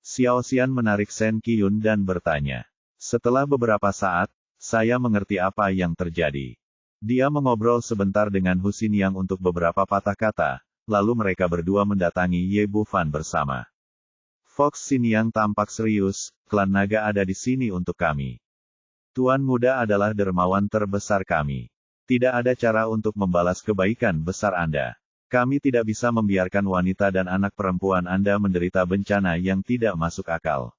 Xiao Xian menarik Shen Qiyun dan bertanya. "Setelah beberapa saat, saya mengerti apa yang terjadi." Dia mengobrol sebentar dengan Hu Xiniang untuk beberapa patah kata, lalu mereka berdua mendatangi Ye Bufan bersama. "Fox Xiniang tampak serius, klan naga ada di sini untuk kami. Tuan muda adalah dermawan terbesar kami. Tidak ada cara untuk membalas kebaikan besar Anda. Kami tidak bisa membiarkan wanita dan anak perempuan Anda menderita bencana yang tidak masuk akal.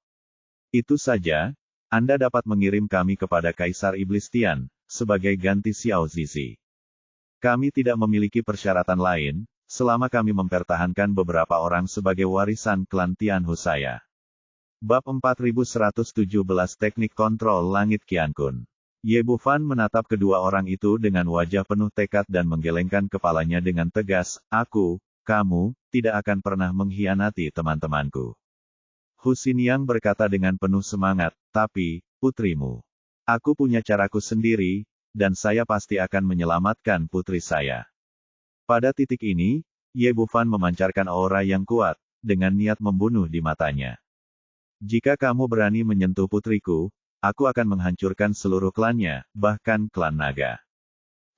Itu saja, Anda dapat mengirim kami kepada Kaisar Iblis Tian, sebagai ganti Xiao Zizi. Kami tidak memiliki persyaratan lain, selama kami mempertahankan beberapa orang sebagai warisan klan Tianhu saya." Bab 4117 Teknik Kontrol Langit Qiankun. Ye Bufan menatap kedua orang itu dengan wajah penuh tekad dan menggelengkan kepalanya dengan tegas, kamu, tidak akan pernah mengkhianati teman-temanku." Hu Xiniang berkata dengan penuh semangat, "Tapi, putrimu. Aku punya caraku sendiri, dan saya pasti akan menyelamatkan putri saya." Pada titik ini, Ye Bufan memancarkan aura yang kuat, dengan niat membunuh di matanya. "Jika kamu berani menyentuh putriku, aku akan menghancurkan seluruh klannya, bahkan klan naga."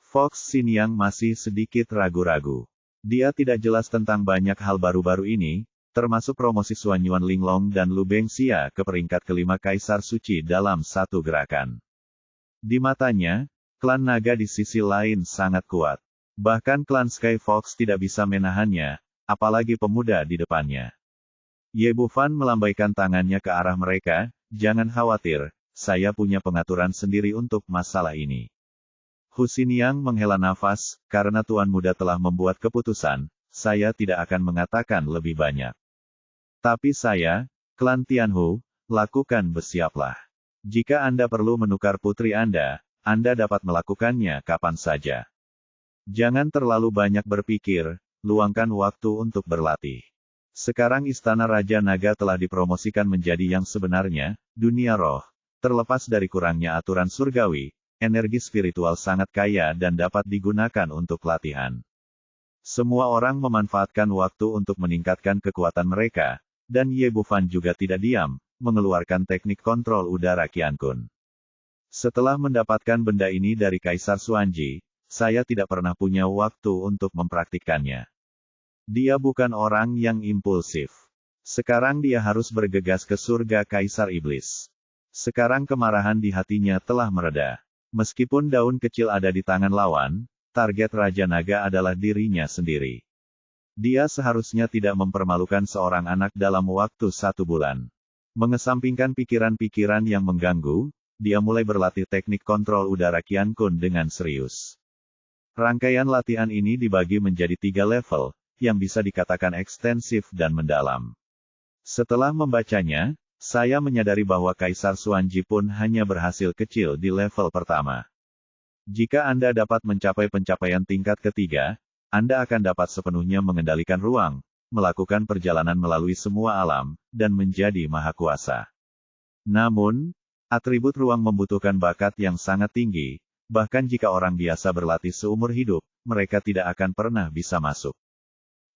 Fox Xiniang masih sedikit ragu-ragu. Dia tidak jelas tentang banyak hal baru-baru ini, termasuk promosi Suanyuan Linglong dan Lu Bengxia ke peringkat kelima Kaisar Suci dalam satu gerakan. Di matanya, klan naga di sisi lain sangat kuat. Bahkan klan Sky Fox tidak bisa menahannya, apalagi pemuda di depannya. Ye Bufan melambaikan tangannya ke arah mereka, "Jangan khawatir, saya punya pengaturan sendiri untuk masalah ini." Hu Xiniang menghela nafas, "Karena Tuan Muda telah membuat keputusan, saya tidak akan mengatakan lebih banyak. Tapi saya, klan Tianhu, lakukan bersiaplah. Jika Anda perlu menukar putri Anda dapat melakukannya kapan saja. Jangan terlalu banyak berpikir, luangkan waktu untuk berlatih. Sekarang Istana Raja Naga telah dipromosikan menjadi yang sebenarnya, dunia roh. Terlepas dari kurangnya aturan surgawi, energi spiritual sangat kaya dan dapat digunakan untuk latihan. Semua orang memanfaatkan waktu untuk meningkatkan kekuatan mereka, dan Ye Bufan juga tidak diam, mengeluarkan teknik kontrol udara Qiankun. Setelah mendapatkan benda ini dari Kaisar Xuanji, saya tidak pernah punya waktu untuk mempraktikkannya. Dia bukan orang yang impulsif. Sekarang dia harus bergegas ke surga Kaisar Iblis. Sekarang kemarahan di hatinya telah mereda. Meskipun daun kecil ada di tangan lawan, target Raja Naga adalah dirinya sendiri. Dia seharusnya tidak mempermalukan seorang anak dalam waktu 1 bulan. Mengesampingkan pikiran-pikiran yang mengganggu, dia mulai berlatih teknik kontrol udara Qiankun dengan serius. Rangkaian latihan ini dibagi menjadi 3 level, yang bisa dikatakan ekstensif dan mendalam. Setelah membacanya, saya menyadari bahwa Kaisar Xuanji pun hanya berhasil kecil di level pertama. Jika Anda dapat mencapai pencapaian tingkat ketiga, Anda akan dapat sepenuhnya mengendalikan ruang, melakukan perjalanan melalui semua alam, dan menjadi mahakuasa. Namun, atribut ruang membutuhkan bakat yang sangat tinggi, bahkan jika orang biasa berlatih seumur hidup, mereka tidak akan pernah bisa masuk.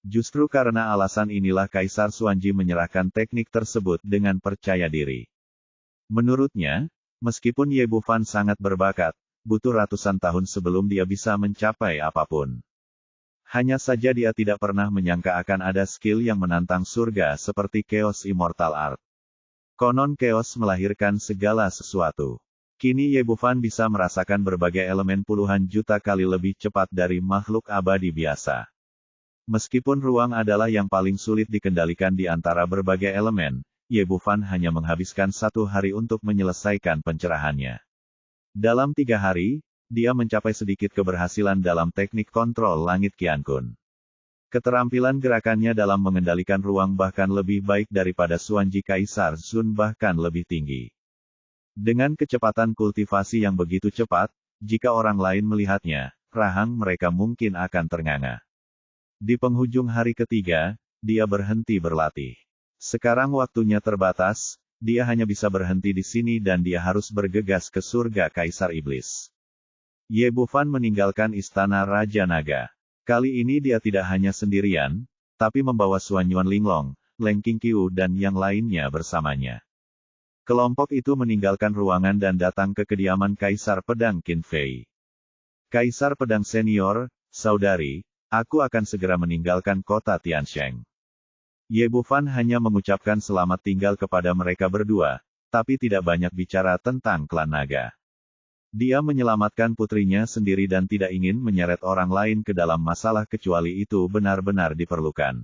Justru karena alasan inilah Kaisar Xuanji menyerahkan teknik tersebut dengan percaya diri. Menurutnya, meskipun Ye Bufan sangat berbakat, butuh ratusan tahun sebelum dia bisa mencapai apapun. Hanya saja dia tidak pernah menyangka akan ada skill yang menantang surga seperti Chaos Immortal Art. Konon Chaos melahirkan segala sesuatu. Kini Ye Bufan bisa merasakan berbagai elemen puluhan juta kali lebih cepat dari makhluk abadi biasa. Meskipun ruang adalah yang paling sulit dikendalikan di antara berbagai elemen, Ye Bufan hanya menghabiskan 1 hari untuk menyelesaikan pencerahannya. Dalam 3 hari, dia mencapai sedikit keberhasilan dalam teknik kontrol langit Qiankun. Keterampilan gerakannya dalam mengendalikan ruang bahkan lebih baik daripada Xuanji Kaisar Sun bahkan lebih tinggi. Dengan kecepatan kultivasi yang begitu cepat, jika orang lain melihatnya, rahang mereka mungkin akan ternganga. Di penghujung hari ketiga, dia berhenti berlatih. Sekarang waktunya terbatas, dia hanya bisa berhenti di sini dan dia harus bergegas ke surga Kaisar Iblis. Ye Bufan meninggalkan istana Raja Naga. Kali ini dia tidak hanya sendirian, tapi membawa Xuan Yuan Linglong, Leng Qingqiu dan yang lainnya bersamanya. Kelompok itu meninggalkan ruangan dan datang ke kediaman Kaisar Pedang Qin Fei. Kaisar Pedang Senior, saudari, aku akan segera meninggalkan kota Tiansheng. Ye Bufan hanya mengucapkan selamat tinggal kepada mereka berdua, tapi tidak banyak bicara tentang klan naga. Dia menyelamatkan putrinya sendiri dan tidak ingin menyeret orang lain ke dalam masalah kecuali itu benar-benar diperlukan.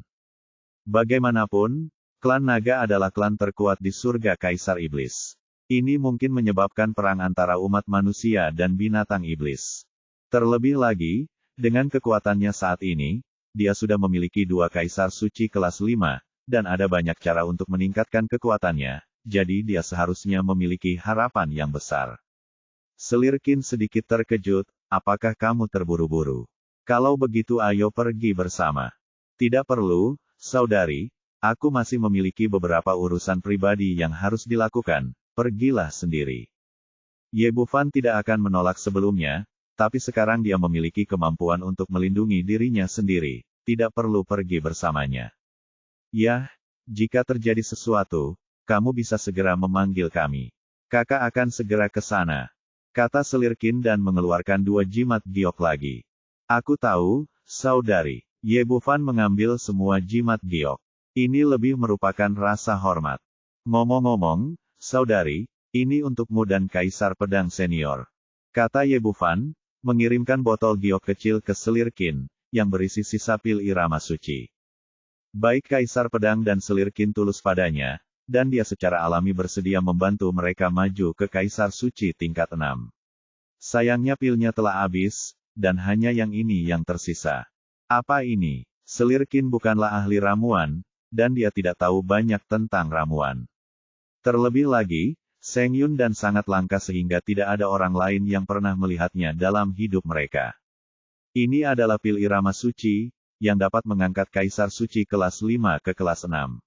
Bagaimanapun, klan naga adalah klan terkuat di surga Kaisar Iblis. Ini mungkin menyebabkan perang antara umat manusia dan binatang iblis. Terlebih lagi, dengan kekuatannya saat ini, dia sudah memiliki 2 kaisar suci kelas 5, dan ada banyak cara untuk meningkatkan kekuatannya, jadi dia seharusnya memiliki harapan yang besar. Selir Qin sedikit terkejut, apakah kamu terburu-buru? Kalau begitu ayo pergi bersama. Tidak perlu, saudari, aku masih memiliki beberapa urusan pribadi yang harus dilakukan, pergilah sendiri. Ye Bufan tidak akan menolak sebelumnya, tapi sekarang dia memiliki kemampuan untuk melindungi dirinya sendiri, tidak perlu pergi bersamanya. Yah, jika terjadi sesuatu, kamu bisa segera memanggil kami. Kakak akan segera ke sana. Kata Selir Qin dan mengeluarkan 2 jimat giok lagi. Aku tahu, saudari. Ye Bufan mengambil semua jimat giok. Ini lebih merupakan rasa hormat. Ngomong-ngomong, saudari, ini untukmu dan Kaisar Pedang Senior. Kata Ye Bufan, mengirimkan botol giok kecil ke Selir Qin, yang berisi sisa pil irama suci. Baik Kaisar Pedang dan Selir Qin tulus padanya, dan dia secara alami bersedia membantu mereka maju ke Kaisar Suci tingkat 6. Sayangnya pilnya telah habis, dan hanya yang ini yang tersisa. Apa ini? Selir Qin bukanlah ahli ramuan, dan dia tidak tahu banyak tentang ramuan. Terlebih lagi, Seng Yun dan sangat langka sehingga tidak ada orang lain yang pernah melihatnya dalam hidup mereka. Ini adalah pil irama suci, yang dapat mengangkat Kaisar Suci kelas 5 ke kelas 6.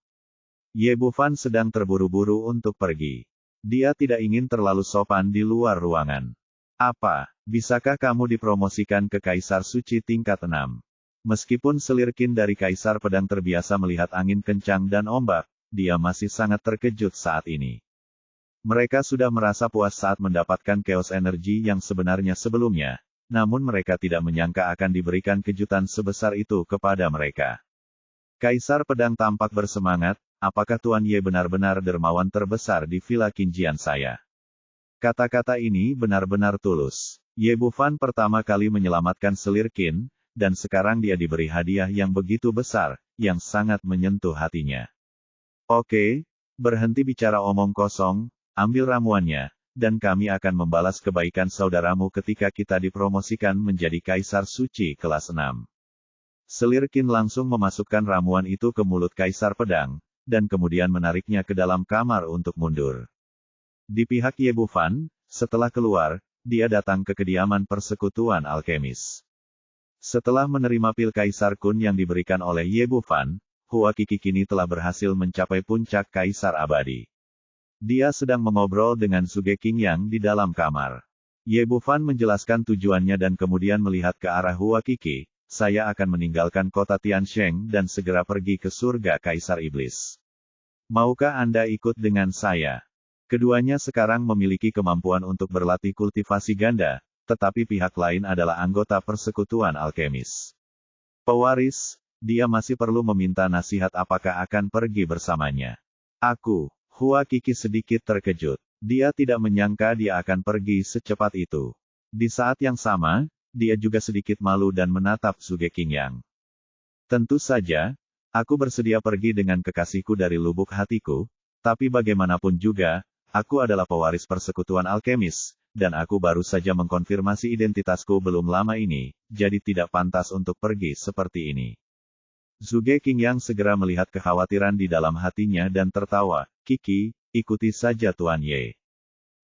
Ye Bufan sedang terburu-buru untuk pergi. Dia tidak ingin terlalu sopan di luar ruangan. Apa, bisakah kamu dipromosikan ke Kaisar Suci tingkat 6? Meskipun Selir Qin dari Kaisar Pedang terbiasa melihat angin kencang dan ombak, dia masih sangat terkejut saat ini. Mereka sudah merasa puas saat mendapatkan chaos energi yang sebenarnya sebelumnya, namun mereka tidak menyangka akan diberikan kejutan sebesar itu kepada mereka. Kaisar Pedang tampak bersemangat, apakah Tuan Ye benar-benar dermawan terbesar di Villa Qinjian saya? Kata-kata ini benar-benar tulus. Ye Bufan pertama kali menyelamatkan Selir Qin, dan sekarang dia diberi hadiah yang begitu besar, yang sangat menyentuh hatinya. Oke, berhenti bicara omong kosong, ambil ramuannya, dan kami akan membalas kebaikan saudaramu ketika kita dipromosikan menjadi Kaisar Suci kelas 6. Selir Qin langsung memasukkan ramuan itu ke mulut Kaisar Pedang, dan kemudian menariknya ke dalam kamar untuk mundur. Di pihak Ye Bufan, setelah keluar, dia datang ke kediaman persekutuan alkemis. Setelah menerima pil Kaisar Kun yang diberikan oleh Ye Bufan, Hua Qi kini telah berhasil mencapai puncak Kaisar Abadi. Dia sedang mengobrol dengan Zhuge Qingyang di dalam kamar. Ye Bufan menjelaskan tujuannya dan kemudian melihat ke arah Hua Qi, saya akan meninggalkan kota Tiansheng dan segera pergi ke surga Kaisar Iblis. Maukah Anda ikut dengan saya? Keduanya sekarang memiliki kemampuan untuk berlatih kultivasi ganda, tetapi pihak lain adalah anggota persekutuan alkemis. Pewaris, dia masih perlu meminta nasihat apakah akan pergi bersamanya. Aku, Hua Qi sedikit terkejut. Dia tidak menyangka dia akan pergi secepat itu. Di saat yang sama, dia juga sedikit malu dan menatap Zhuge Qingyang. Tentu saja, aku bersedia pergi dengan kekasihku dari lubuk hatiku, tapi bagaimanapun juga, aku adalah pewaris persekutuan alkemis, dan aku baru saja mengkonfirmasi identitasku belum lama ini, jadi tidak pantas untuk pergi seperti ini. Zhuge Qingyang segera melihat kekhawatiran di dalam hatinya dan tertawa, Qi, ikuti saja Tuan Ye.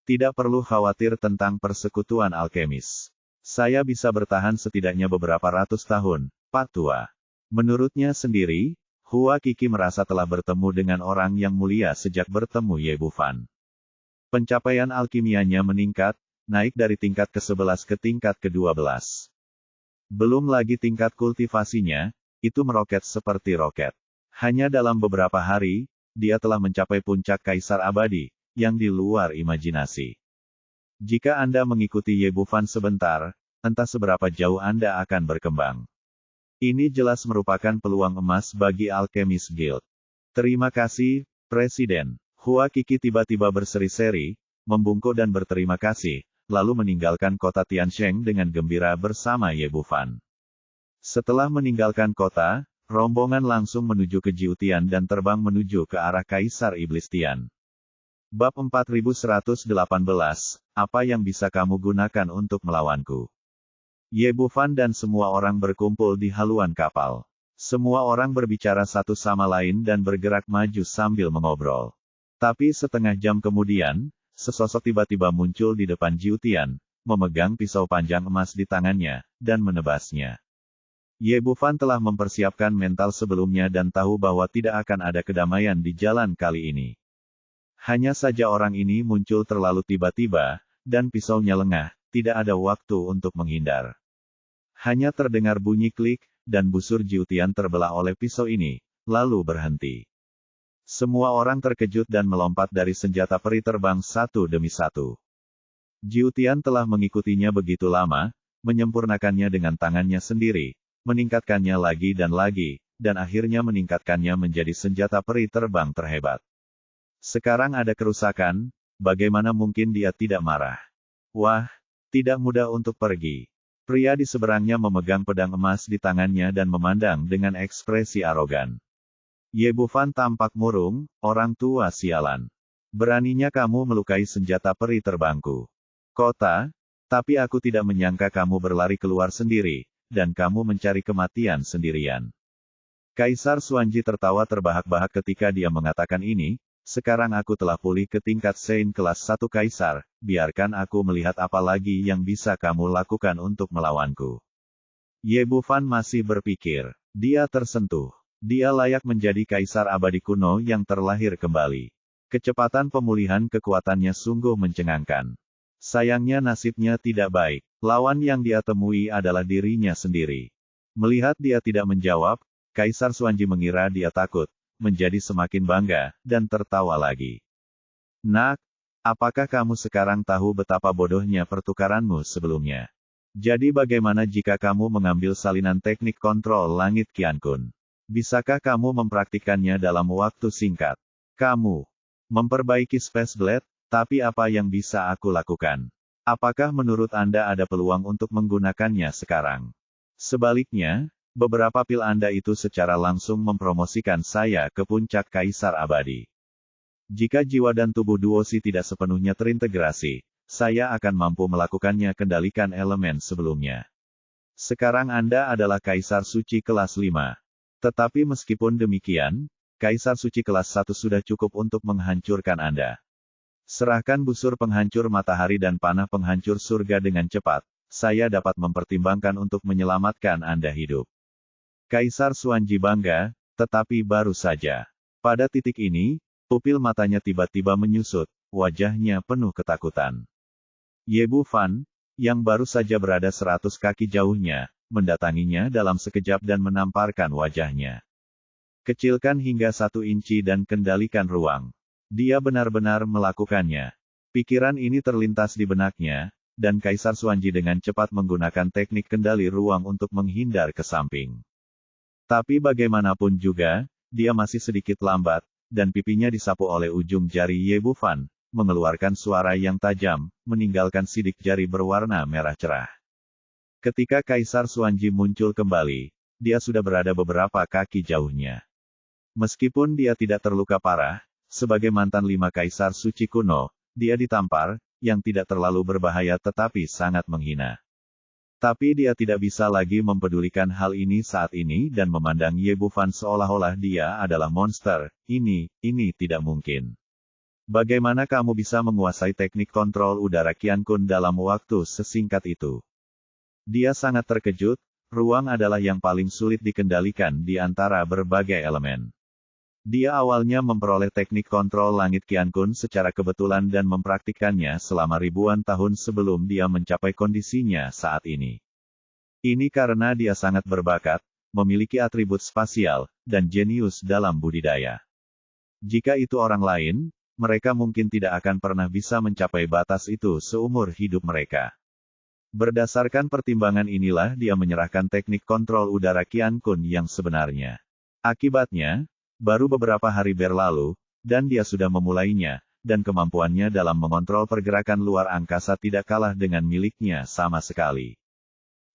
Tidak perlu khawatir tentang persekutuan alkemis. Saya bisa bertahan setidaknya beberapa ratus tahun, Pak Tua. Menurutnya sendiri, Hua Qi merasa telah bertemu dengan orang yang mulia sejak bertemu Ye Bufan. Pencapaian alkimianya meningkat, naik dari tingkat ke-11 ke tingkat ke-12. Belum lagi tingkat kultivasinya, itu meroket seperti roket. Hanya dalam beberapa hari, dia telah mencapai puncak Kaisar Abadi, yang di luar imajinasi. Jika Anda mengikuti Ye Bufan sebentar, entah seberapa jauh Anda akan berkembang. Ini jelas merupakan peluang emas bagi Alchemist Guild. Terima kasih, Presiden. Hua Qi tiba-tiba berseri-seri, membungkuk dan berterima kasih, lalu meninggalkan kota Tiansheng dengan gembira bersama Ye Bufan. Setelah meninggalkan kota, rombongan langsung menuju ke Jiutian dan terbang menuju ke arah Kaisar Iblis Tian. Bab 4118, apa yang bisa kamu gunakan untuk melawanku? Ye Bufan dan semua orang berkumpul di haluan kapal. Semua orang berbicara satu sama lain dan bergerak maju sambil mengobrol. Tapi setengah jam kemudian, sesosok tiba-tiba muncul di depan Jiutian, memegang pisau panjang emas di tangannya, dan menebasnya. Ye Bufan telah mempersiapkan mental sebelumnya dan tahu bahwa tidak akan ada kedamaian di jalan kali ini. Hanya saja orang ini muncul terlalu tiba-tiba, dan pisaunya lengah, tidak ada waktu untuk menghindar. Hanya terdengar bunyi klik, dan busur Jiutian terbelah oleh pisau ini, lalu berhenti. Semua orang terkejut dan melompat dari senjata peri terbang satu demi satu. Jiutian telah mengikutinya begitu lama, menyempurnakannya dengan tangannya sendiri, meningkatkannya lagi, dan akhirnya meningkatkannya menjadi senjata peri terbang terhebat. Sekarang ada kerusakan, bagaimana mungkin dia tidak marah? Wah, tidak mudah untuk pergi. Pria di seberangnya memegang pedang emas di tangannya dan memandang dengan ekspresi arogan. Ye Bufan tampak murung, orang tua sialan. Beraninya kamu melukai senjata peri terbangku. Kota, tapi aku tidak menyangka kamu berlari keluar sendiri, dan kamu mencari kematian sendirian. Kaisar Xuanji tertawa terbahak-bahak ketika dia mengatakan ini, sekarang aku telah pulih ke tingkat Sein kelas 1 Kaisar, biarkan aku melihat apa lagi yang bisa kamu lakukan untuk melawanku. Ye Bufan masih berpikir, dia tersentuh. Dia layak menjadi Kaisar Abadi kuno yang terlahir kembali. Kecepatan pemulihan kekuatannya sungguh mencengangkan. Sayangnya nasibnya tidak baik. Lawan yang dia temui adalah dirinya sendiri. Melihat dia tidak menjawab, Kaisar Xuanji mengira dia takut, menjadi semakin bangga, dan tertawa lagi. Nak, apakah kamu sekarang tahu betapa bodohnya pertukaranmu sebelumnya? Jadi bagaimana jika kamu mengambil salinan teknik kontrol langit Qiankun? Bisakah kamu mempraktikkannya dalam waktu singkat? Kamu memperbaiki Space Blade, tapi apa yang bisa aku lakukan? Apakah menurut Anda ada peluang untuk menggunakannya sekarang? Sebaliknya, beberapa pil Anda itu secara langsung mempromosikan saya ke puncak Kaisar Abadi. Jika jiwa dan tubuh Duosi tidak sepenuhnya terintegrasi, saya akan mampu melakukannya kendalikan elemen sebelumnya. Sekarang Anda adalah Kaisar Suci kelas 5. Tetapi meskipun demikian, Kaisar Suci kelas 1 sudah cukup untuk menghancurkan Anda. Serahkan busur penghancur matahari dan panah penghancur surga dengan cepat, saya dapat mempertimbangkan untuk menyelamatkan Anda hidup. Kaisar Xuanji bangga, tetapi baru saja. Pada titik ini, pupil matanya tiba-tiba menyusut, wajahnya penuh ketakutan. Ye Bufan, yang baru saja berada 100 kaki jauhnya, mendatanginya dalam sekejap dan menamparkan wajahnya. Kecilkan hingga 1 inci dan kendalikan ruang. Dia benar-benar melakukannya. Pikiran ini terlintas di benaknya, dan Kaisar Xuanji dengan cepat menggunakan teknik kendali ruang untuk menghindar ke samping. Tapi bagaimanapun juga, dia masih sedikit lambat, dan pipinya disapu oleh ujung jari Ye Bufan, mengeluarkan suara yang tajam, meninggalkan sidik jari berwarna merah cerah. Ketika Kaisar Xuanji muncul kembali, dia sudah berada beberapa kaki jauhnya. Meskipun dia tidak terluka parah, sebagai mantan 5 Kaisar Suci kuno, dia ditampar, yang tidak terlalu berbahaya tetapi sangat menghina. Tapi dia tidak bisa lagi mempedulikan hal ini saat ini dan memandang Ye Bufan seolah-olah dia adalah monster. Ini tidak mungkin. Bagaimana kamu bisa menguasai teknik kontrol udara Qiankun dalam waktu sesingkat itu? Dia sangat terkejut, ruang adalah yang paling sulit dikendalikan di antara berbagai elemen. Dia awalnya memperoleh teknik kontrol langit Qiankun secara kebetulan dan mempraktikkannya selama ribuan tahun sebelum dia mencapai kondisinya saat ini. Ini karena dia sangat berbakat, memiliki atribut spasial, dan jenius dalam budidaya. Jika itu orang lain, mereka mungkin tidak akan pernah bisa mencapai batas itu seumur hidup mereka. Berdasarkan pertimbangan inilah dia menyerahkan teknik kontrol udara Qiankun yang sebenarnya. Akibatnya, baru beberapa hari berlalu, dan dia sudah memulainya, dan kemampuannya dalam mengontrol pergerakan luar angkasa tidak kalah dengan miliknya sama sekali.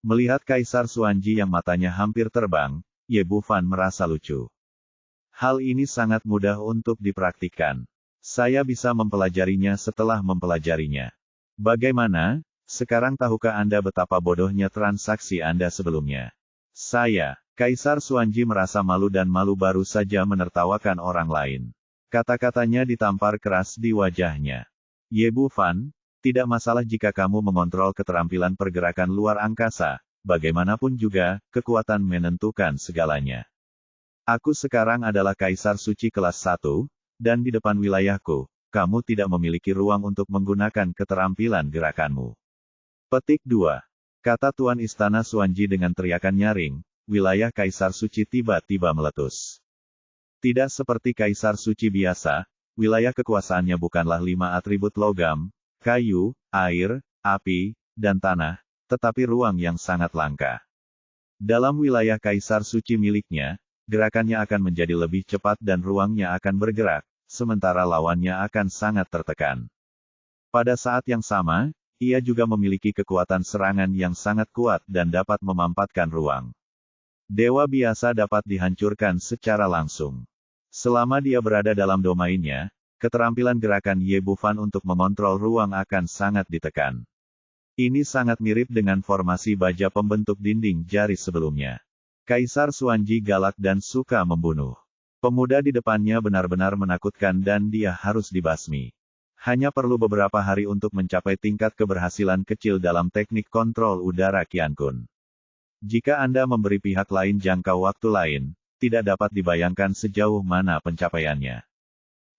Melihat Kaisar Xuanji yang matanya hampir terbang, Ye Bufan merasa lucu. Hal ini sangat mudah untuk dipraktikkan. Saya bisa mempelajarinya setelah mempelajarinya. Bagaimana? Sekarang tahukah Anda betapa bodohnya transaksi Anda sebelumnya? Saya, Kaisar Xuanji merasa malu dan malu baru saja menertawakan orang lain. Kata-katanya ditampar keras di wajahnya. Ye Bufan, tidak masalah jika kamu mengontrol keterampilan pergerakan luar angkasa, bagaimanapun juga, kekuatan menentukan segalanya. Aku sekarang adalah Kaisar Suci kelas 1, dan di depan wilayahku, kamu tidak memiliki ruang untuk menggunakan keterampilan gerakanmu. Petik 2. Kata Tuan Istana Xuanji dengan teriakan nyaring, wilayah Kaisar Suci tiba-tiba meletus. Tidak seperti Kaisar Suci biasa, wilayah kekuasaannya bukanlah 5 atribut logam, kayu, air, api, dan tanah, tetapi ruang yang sangat langka. Dalam wilayah Kaisar Suci miliknya, gerakannya akan menjadi lebih cepat dan ruangnya akan bergerak, sementara lawannya akan sangat tertekan. Pada saat yang sama, ia juga memiliki kekuatan serangan yang sangat kuat dan dapat memampatkan ruang. Dewa biasa dapat dihancurkan secara langsung. Selama dia berada dalam domainnya, keterampilan gerakan Ye Bufan untuk mengontrol ruang akan sangat ditekan. Ini sangat mirip dengan formasi baja pembentuk dinding jari sebelumnya. Kaisar Xuanji galak dan suka membunuh. Pemuda di depannya benar-benar menakutkan dan dia harus dibasmi. Hanya perlu beberapa hari untuk mencapai tingkat keberhasilan kecil dalam teknik kontrol udara Qiankun. Jika Anda memberi pihak lain jangka waktu lain, tidak dapat dibayangkan sejauh mana pencapaiannya.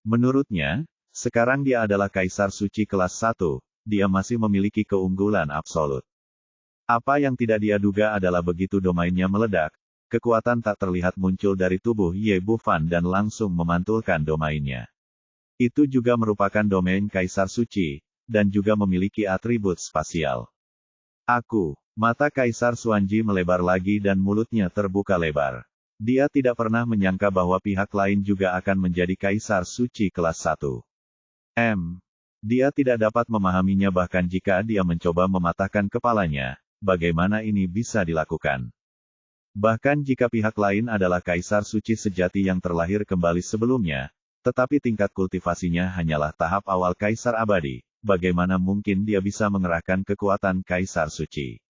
Menurutnya, sekarang dia adalah Kaisar Suci kelas 1, dia masih memiliki keunggulan absolut. Apa yang tidak dia duga adalah begitu domainnya meledak, kekuatan tak terlihat muncul dari tubuh Ye Bufan dan langsung memantulkan domainnya. Itu juga merupakan domain Kaisar Suci, dan juga memiliki atribut spasial. Mata Kaisar Xuanji melebar lagi dan mulutnya terbuka lebar. Dia tidak pernah menyangka bahwa pihak lain juga akan menjadi Kaisar Suci kelas 1. Dia tidak dapat memahaminya bahkan jika dia mencoba mematahkan kepalanya, bagaimana ini bisa dilakukan. Bahkan jika pihak lain adalah Kaisar Suci sejati yang terlahir kembali sebelumnya, tetapi tingkat kultivasinya hanyalah tahap awal Kaisar Abadi, bagaimana mungkin dia bisa mengerahkan kekuatan Kaisar Suci.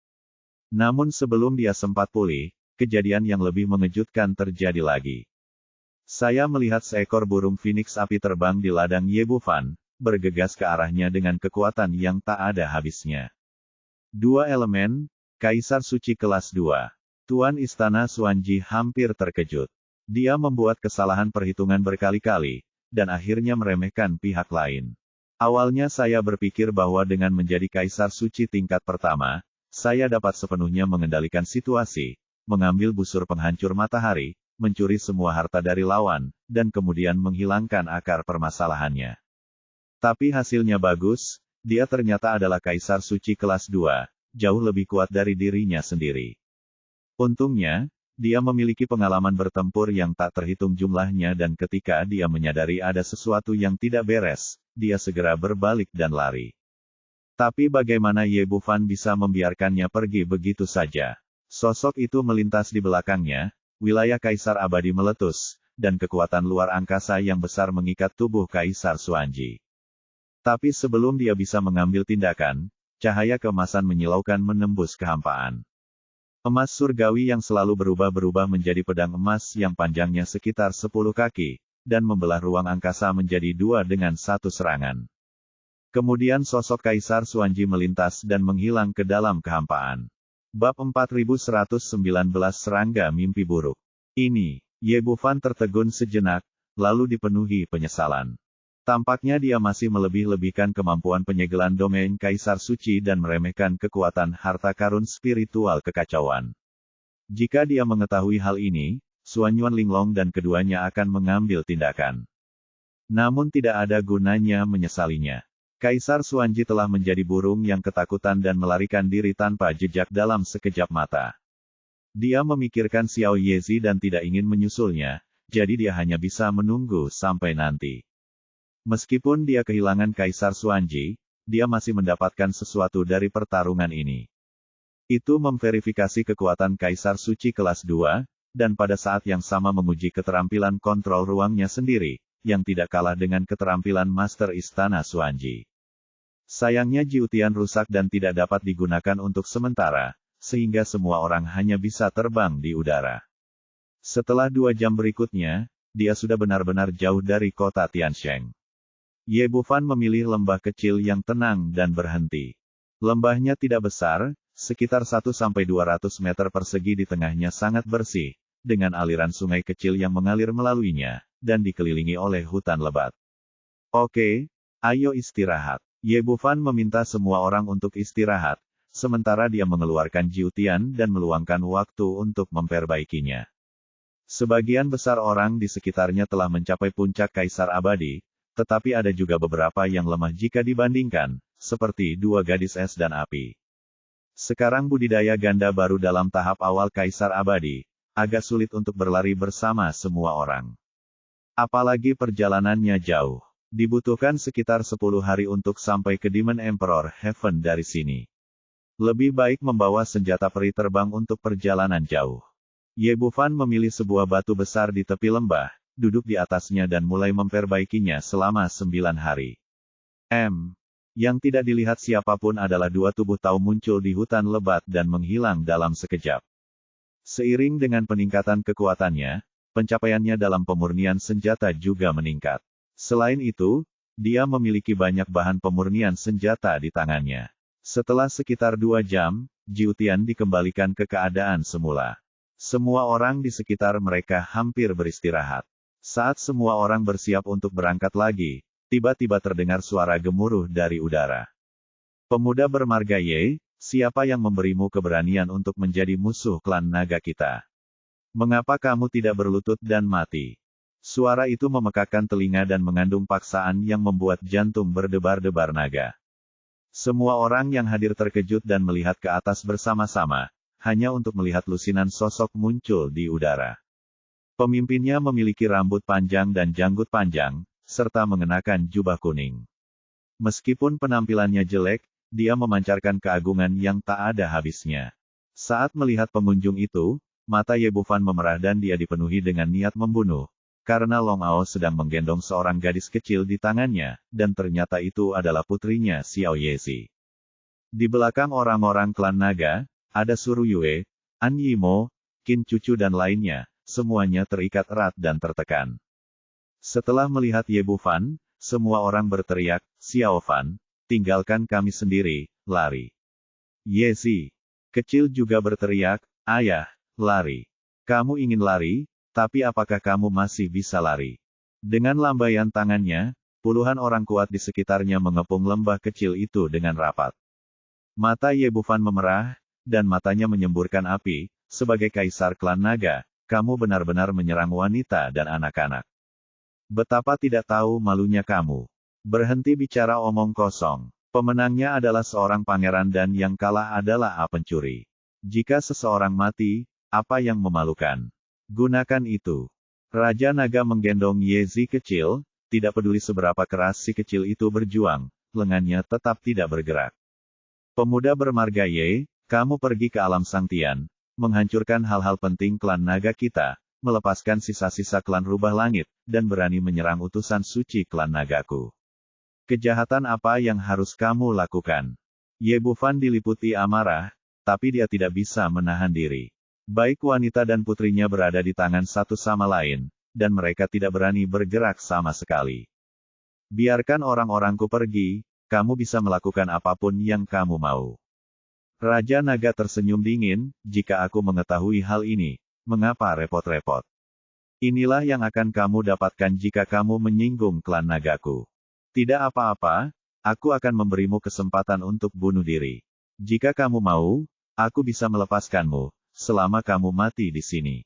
Namun sebelum dia sempat pulih, kejadian yang lebih mengejutkan terjadi lagi. Saya melihat seekor burung phoenix api terbang di ladang Ye Bufan, bergegas ke arahnya dengan kekuatan yang tak ada habisnya. Dua elemen, Kaisar Suci kelas 2. Tuan Istana Xuanji hampir terkejut. Dia membuat kesalahan perhitungan berkali-kali, dan akhirnya meremehkan pihak lain. Awalnya saya berpikir bahwa dengan menjadi Kaisar Suci tingkat pertama, saya dapat sepenuhnya mengendalikan situasi, mengambil busur penghancur matahari, mencuri semua harta dari lawan, dan kemudian menghilangkan akar permasalahannya. Tapi hasilnya bagus, dia ternyata adalah Kaisar Suci kelas 2, jauh lebih kuat dari dirinya sendiri. Untungnya, dia memiliki pengalaman bertempur yang tak terhitung jumlahnya dan ketika dia menyadari ada sesuatu yang tidak beres, dia segera berbalik dan lari. Tapi bagaimana Ye Bufan bisa membiarkannya pergi begitu saja? Sosok itu melintas di belakangnya, wilayah Kaisar Abadi meletus, dan kekuatan luar angkasa yang besar mengikat tubuh Kaisar Xuanji. Tapi sebelum dia bisa mengambil tindakan, cahaya keemasan menyilaukan menembus kehampaan. Emas surgawi yang selalu berubah-berubah menjadi pedang emas yang panjangnya sekitar 10 kaki, dan membelah ruang angkasa menjadi dua dengan satu serangan. Kemudian sosok Kaisar Xuanji melintas dan menghilang ke dalam kehampaan. Bab 4119 Serangga Mimpi Buruk. Ini, Ye Bufan tertegun sejenak, lalu dipenuhi penyesalan. Tampaknya dia masih melebih-lebihkan kemampuan penyegelan domain Kaisar Suci dan meremehkan kekuatan harta karun spiritual kekacauan. Jika dia mengetahui hal ini, Xuanyuan Linglong dan keduanya akan mengambil tindakan. Namun tidak ada gunanya menyesalinya. Kaisar Xuanji telah menjadi burung yang ketakutan dan melarikan diri tanpa jejak dalam sekejap mata. Dia memikirkan Xiao Yezi dan tidak ingin menyusulnya, jadi dia hanya bisa menunggu sampai nanti. Meskipun dia kehilangan Kaisar Xuanji, dia masih mendapatkan sesuatu dari pertarungan ini. Itu memverifikasi kekuatan Kaisar Suci kelas 2, dan pada saat yang sama menguji keterampilan kontrol ruangnya sendiri, yang tidak kalah dengan keterampilan Master Istana Xuanji. Sayangnya Jiutian rusak dan tidak dapat digunakan untuk sementara, sehingga semua orang hanya bisa terbang di udara. Setelah 2 jam berikutnya, dia sudah benar-benar jauh dari kota Tiansheng. Ye Bufan memilih lembah kecil yang tenang dan berhenti. Lembahnya tidak besar, sekitar 1-200 meter persegi di tengahnya sangat bersih, dengan aliran sungai kecil yang mengalir melaluinya, dan dikelilingi oleh hutan lebat. Oke, ayo istirahat. Ye Bufan meminta semua orang untuk istirahat, sementara dia mengeluarkan Jiutian dan meluangkan waktu untuk memperbaikinya. Sebagian besar orang di sekitarnya telah mencapai puncak Kaisar Abadi, tetapi ada juga beberapa yang lemah jika dibandingkan, seperti 2 gadis es dan api. Sekarang budidaya ganda baru dalam tahap awal Kaisar Abadi, agak sulit untuk berlari bersama semua orang. Apalagi perjalanannya jauh. Dibutuhkan sekitar 10 hari untuk sampai ke Demon Emperor Heaven dari sini. Lebih baik membawa senjata peri terbang untuk perjalanan jauh. Ye Bufan memilih sebuah batu besar di tepi lembah, duduk di atasnya dan mulai memperbaikinya selama 9 hari. Yang tidak dilihat siapapun adalah 2 tubuh tau muncul di hutan lebat dan menghilang dalam sekejap. Seiring dengan peningkatan kekuatannya, pencapaiannya dalam pemurnian senjata juga meningkat. Selain itu, dia memiliki banyak bahan pemurnian senjata di tangannya. Setelah sekitar 2 jam, Jiutian dikembalikan ke keadaan semula. Semua orang di sekitar mereka hampir beristirahat. Saat semua orang bersiap untuk berangkat lagi, tiba-tiba terdengar suara gemuruh dari udara. Pemuda bermarga Ye, siapa yang memberimu keberanian untuk menjadi musuh klan naga kita? Mengapa kamu tidak berlutut dan mati? Suara itu memekakkan telinga dan mengandung paksaan yang membuat jantung berdebar-debar naga. Semua orang yang hadir terkejut dan melihat ke atas bersama-sama, hanya untuk melihat lusinan sosok muncul di udara. Pemimpinnya memiliki rambut panjang dan janggut panjang, serta mengenakan jubah kuning. Meskipun penampilannya jelek, dia memancarkan keagungan yang tak ada habisnya. Saat melihat pengunjung itu, mata Ye Bufan memerah dan dia dipenuhi dengan niat membunuh. karena Long Ao sedang menggendong seorang gadis kecil di tangannya, dan ternyata itu adalah putrinya Xiao Yezi. Di belakang orang-orang klan naga, ada Suru Yue, An Yimo, Qin Cucu dan lainnya, semuanya terikat erat dan tertekan. Setelah melihat Ye Bufan, semua orang berteriak, "Xiao Fan, tinggalkan kami sendiri, lari." Yezi kecil juga berteriak, "Ayah, lari. Kamu ingin lari, tapi apakah kamu masih bisa lari?" Dengan lambaian tangannya, puluhan orang kuat di sekitarnya mengepung lembah kecil itu dengan rapat. Mata Ye Bufan memerah, dan matanya menyemburkan api. "Sebagai kaisar klan naga, kamu benar-benar menyerang wanita dan anak-anak. Betapa tidak tahu malunya kamu. Berhenti bicara omong kosong. Pemenangnya adalah seorang pangeran dan yang kalah adalah pencuri. Jika seseorang mati, apa yang memalukan? Gunakan itu." Raja Naga menggendong Yezi kecil, tidak peduli seberapa keras si kecil itu berjuang, lengannya tetap tidak bergerak. "Pemuda bermarga Ye, kamu pergi ke alam Sang Tian, menghancurkan hal-hal penting klan naga kita, melepaskan sisa-sisa klan rubah langit, dan berani menyerang utusan suci klan nagaku. Kejahatan apa yang harus kamu lakukan?" Ye Bufan diliputi amarah, tapi dia tidak bisa menahan diri. Baik wanita dan putrinya berada di tangan satu sama lain, dan mereka tidak berani bergerak sama sekali. "Biarkan orang-orangku pergi, kamu bisa melakukan apapun yang kamu mau." Raja Naga tersenyum dingin, "Jika aku mengetahui hal ini, mengapa repot-repot? Inilah yang akan kamu dapatkan jika kamu menyinggung klan nagaku. Tidak apa-apa, aku akan memberimu kesempatan untuk bunuh diri. Jika kamu mau, aku bisa melepaskanmu, selama kamu mati di sini."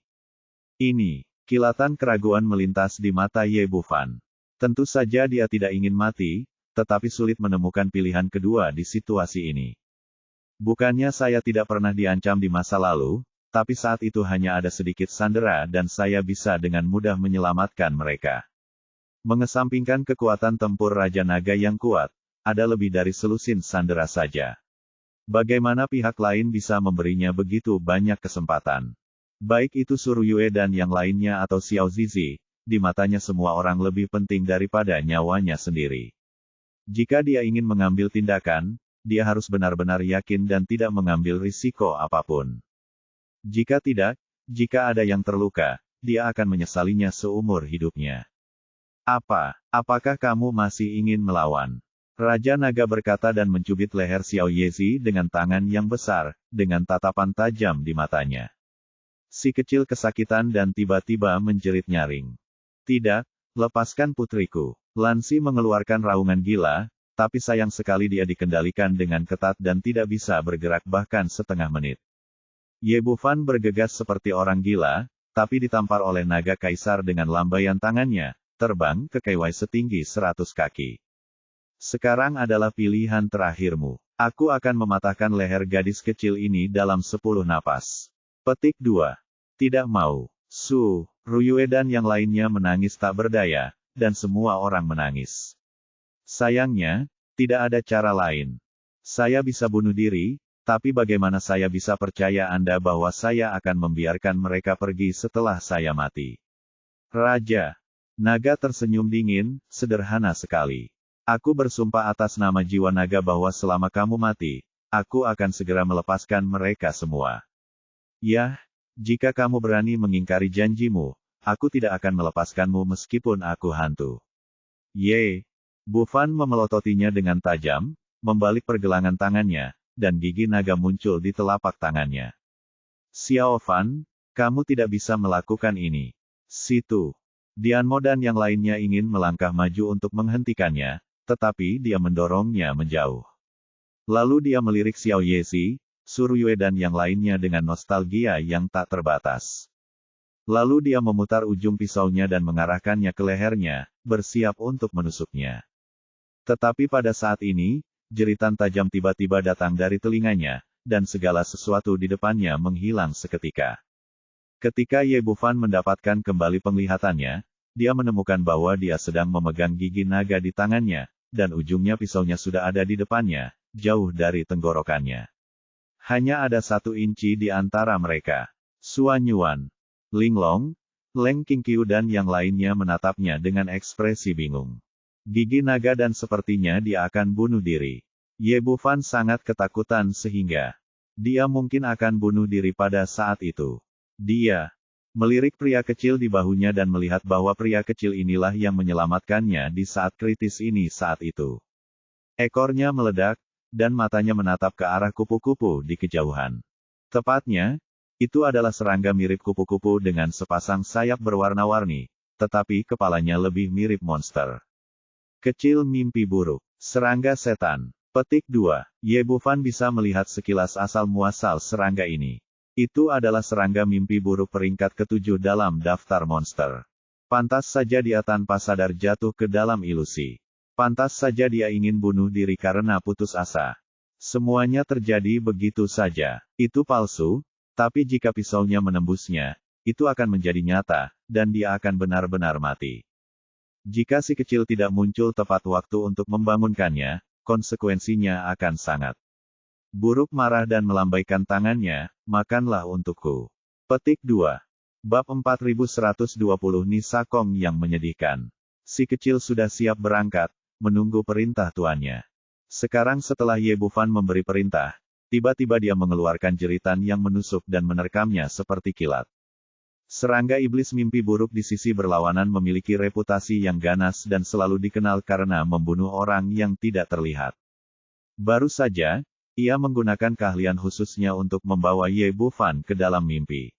Ini, kilatan keraguan melintas di mata Ye Bufan. Tentu saja dia tidak ingin mati, tetapi sulit menemukan pilihan kedua di situasi ini. "Bukannya saya tidak pernah diancam di masa lalu, tapi saat itu hanya ada sedikit sandera dan saya bisa dengan mudah menyelamatkan mereka." Mengesampingkan kekuatan tempur Raja Naga yang kuat, ada lebih dari selusin sandera saja. Bagaimana pihak lain bisa memberinya begitu banyak kesempatan? Baik itu Suru Yue dan yang lainnya atau Xiao Zizi, di matanya semua orang lebih penting daripada nyawanya sendiri. Jika dia ingin mengambil tindakan, dia harus benar-benar yakin dan tidak mengambil risiko apapun. Jika tidak, jika ada yang terluka, dia akan menyesalinya seumur hidupnya. Apakah kamu masih ingin melawan?" Raja Naga berkata dan mencubit leher Xiao Yezi dengan tangan yang besar, dengan tatapan tajam di matanya. Si kecil kesakitan dan tiba-tiba menjerit nyaring. "Tidak, lepaskan putriku." Lansi mengeluarkan raungan gila, tapi sayang sekali dia dikendalikan dengan ketat dan tidak bisa bergerak bahkan setengah menit. Ye Bufan bergegas seperti orang gila, tapi ditampar oleh naga kaisar dengan lambaian tangannya, terbang ke Kaiwai setinggi 100 kaki. "Sekarang adalah pilihan terakhirmu. Aku akan mematahkan leher gadis kecil ini dalam 10 napas." Petik 2. Tidak mau. Su, Ruyue dan yang lainnya menangis tak berdaya, dan semua orang menangis. "Sayangnya, tidak ada cara lain. Saya bisa bunuh diri, tapi bagaimana saya bisa percaya Anda bahwa saya akan membiarkan mereka pergi setelah saya mati?" Raja Naga tersenyum dingin, "Sederhana sekali. Aku bersumpah atas nama jiwa naga bahwa selama kamu mati, aku akan segera melepaskan mereka semua. Yah, jika kamu berani mengingkari janjimu, aku tidak akan melepaskanmu meskipun aku hantu." Ye Bufan memelototinya dengan tajam, membalik pergelangan tangannya, dan gigi naga muncul di telapak tangannya. "Xiao Fan, kamu tidak bisa melakukan ini." Situ. Dianmo dan yang lainnya ingin melangkah maju untuk menghentikannya, tetapi dia mendorongnya menjauh. Lalu dia melirik Xiao Yezi, Suru Yue dan yang lainnya dengan nostalgia yang tak terbatas. Lalu dia memutar ujung pisaunya dan mengarahkannya ke lehernya, bersiap untuk menusuknya. Tetapi pada saat ini, jeritan tajam tiba-tiba datang dari telinganya, dan segala sesuatu di depannya menghilang seketika. Ketika Ye Bufan mendapatkan kembali penglihatannya, dia menemukan bahwa dia sedang memegang gigi naga di tangannya, dan ujungnya pisaunya sudah ada di depannya, jauh dari tenggorokannya. Hanya ada 1 inci di antara mereka. Suan Yuan, Linglong, Leng Qingqiu dan yang lainnya menatapnya dengan ekspresi bingung. Gigi naga dan sepertinya dia akan bunuh diri. Ye Bufan sangat ketakutan sehingga dia mungkin akan bunuh diri pada saat itu. Dia melirik pria kecil di bahunya dan melihat bahwa pria kecil inilah yang menyelamatkannya di saat kritis ini saat itu. Ekornya meledak, dan matanya menatap ke arah kupu-kupu di kejauhan. Tepatnya, itu adalah serangga mirip kupu-kupu dengan sepasang sayap berwarna-warni, tetapi kepalanya lebih mirip monster. Kecil mimpi buruk. Serangga setan. Petik 2. Ye Bufan bisa melihat sekilas asal-muasal serangga ini. Itu adalah serangga mimpi buruk peringkat ke-7 dalam daftar monster. Pantas saja dia tanpa sadar jatuh ke dalam ilusi. Pantas saja dia ingin bunuh diri karena putus asa. Semuanya terjadi begitu saja. Itu palsu, tapi jika pisaunya menembusnya, itu akan menjadi nyata, dan dia akan benar-benar mati. Jika si kecil tidak muncul tepat waktu untuk membangunkannya, konsekuensinya akan sangat buruk. Marah dan melambaikan tangannya, makanlah untukku. Petik 2. Bab 4120 Nisakong yang menyedihkan. Si kecil sudah siap berangkat, menunggu perintah tuannya. Sekarang setelah Ye Bufan memberi perintah, tiba-tiba dia mengeluarkan jeritan yang menusuk dan menerkamnya seperti kilat. Serangga iblis mimpi buruk di sisi berlawanan memiliki reputasi yang ganas dan selalu dikenal karena membunuh orang yang tidak terlihat. Baru saja, ia menggunakan keahlian khususnya untuk membawa Ye Bufan ke dalam mimpi.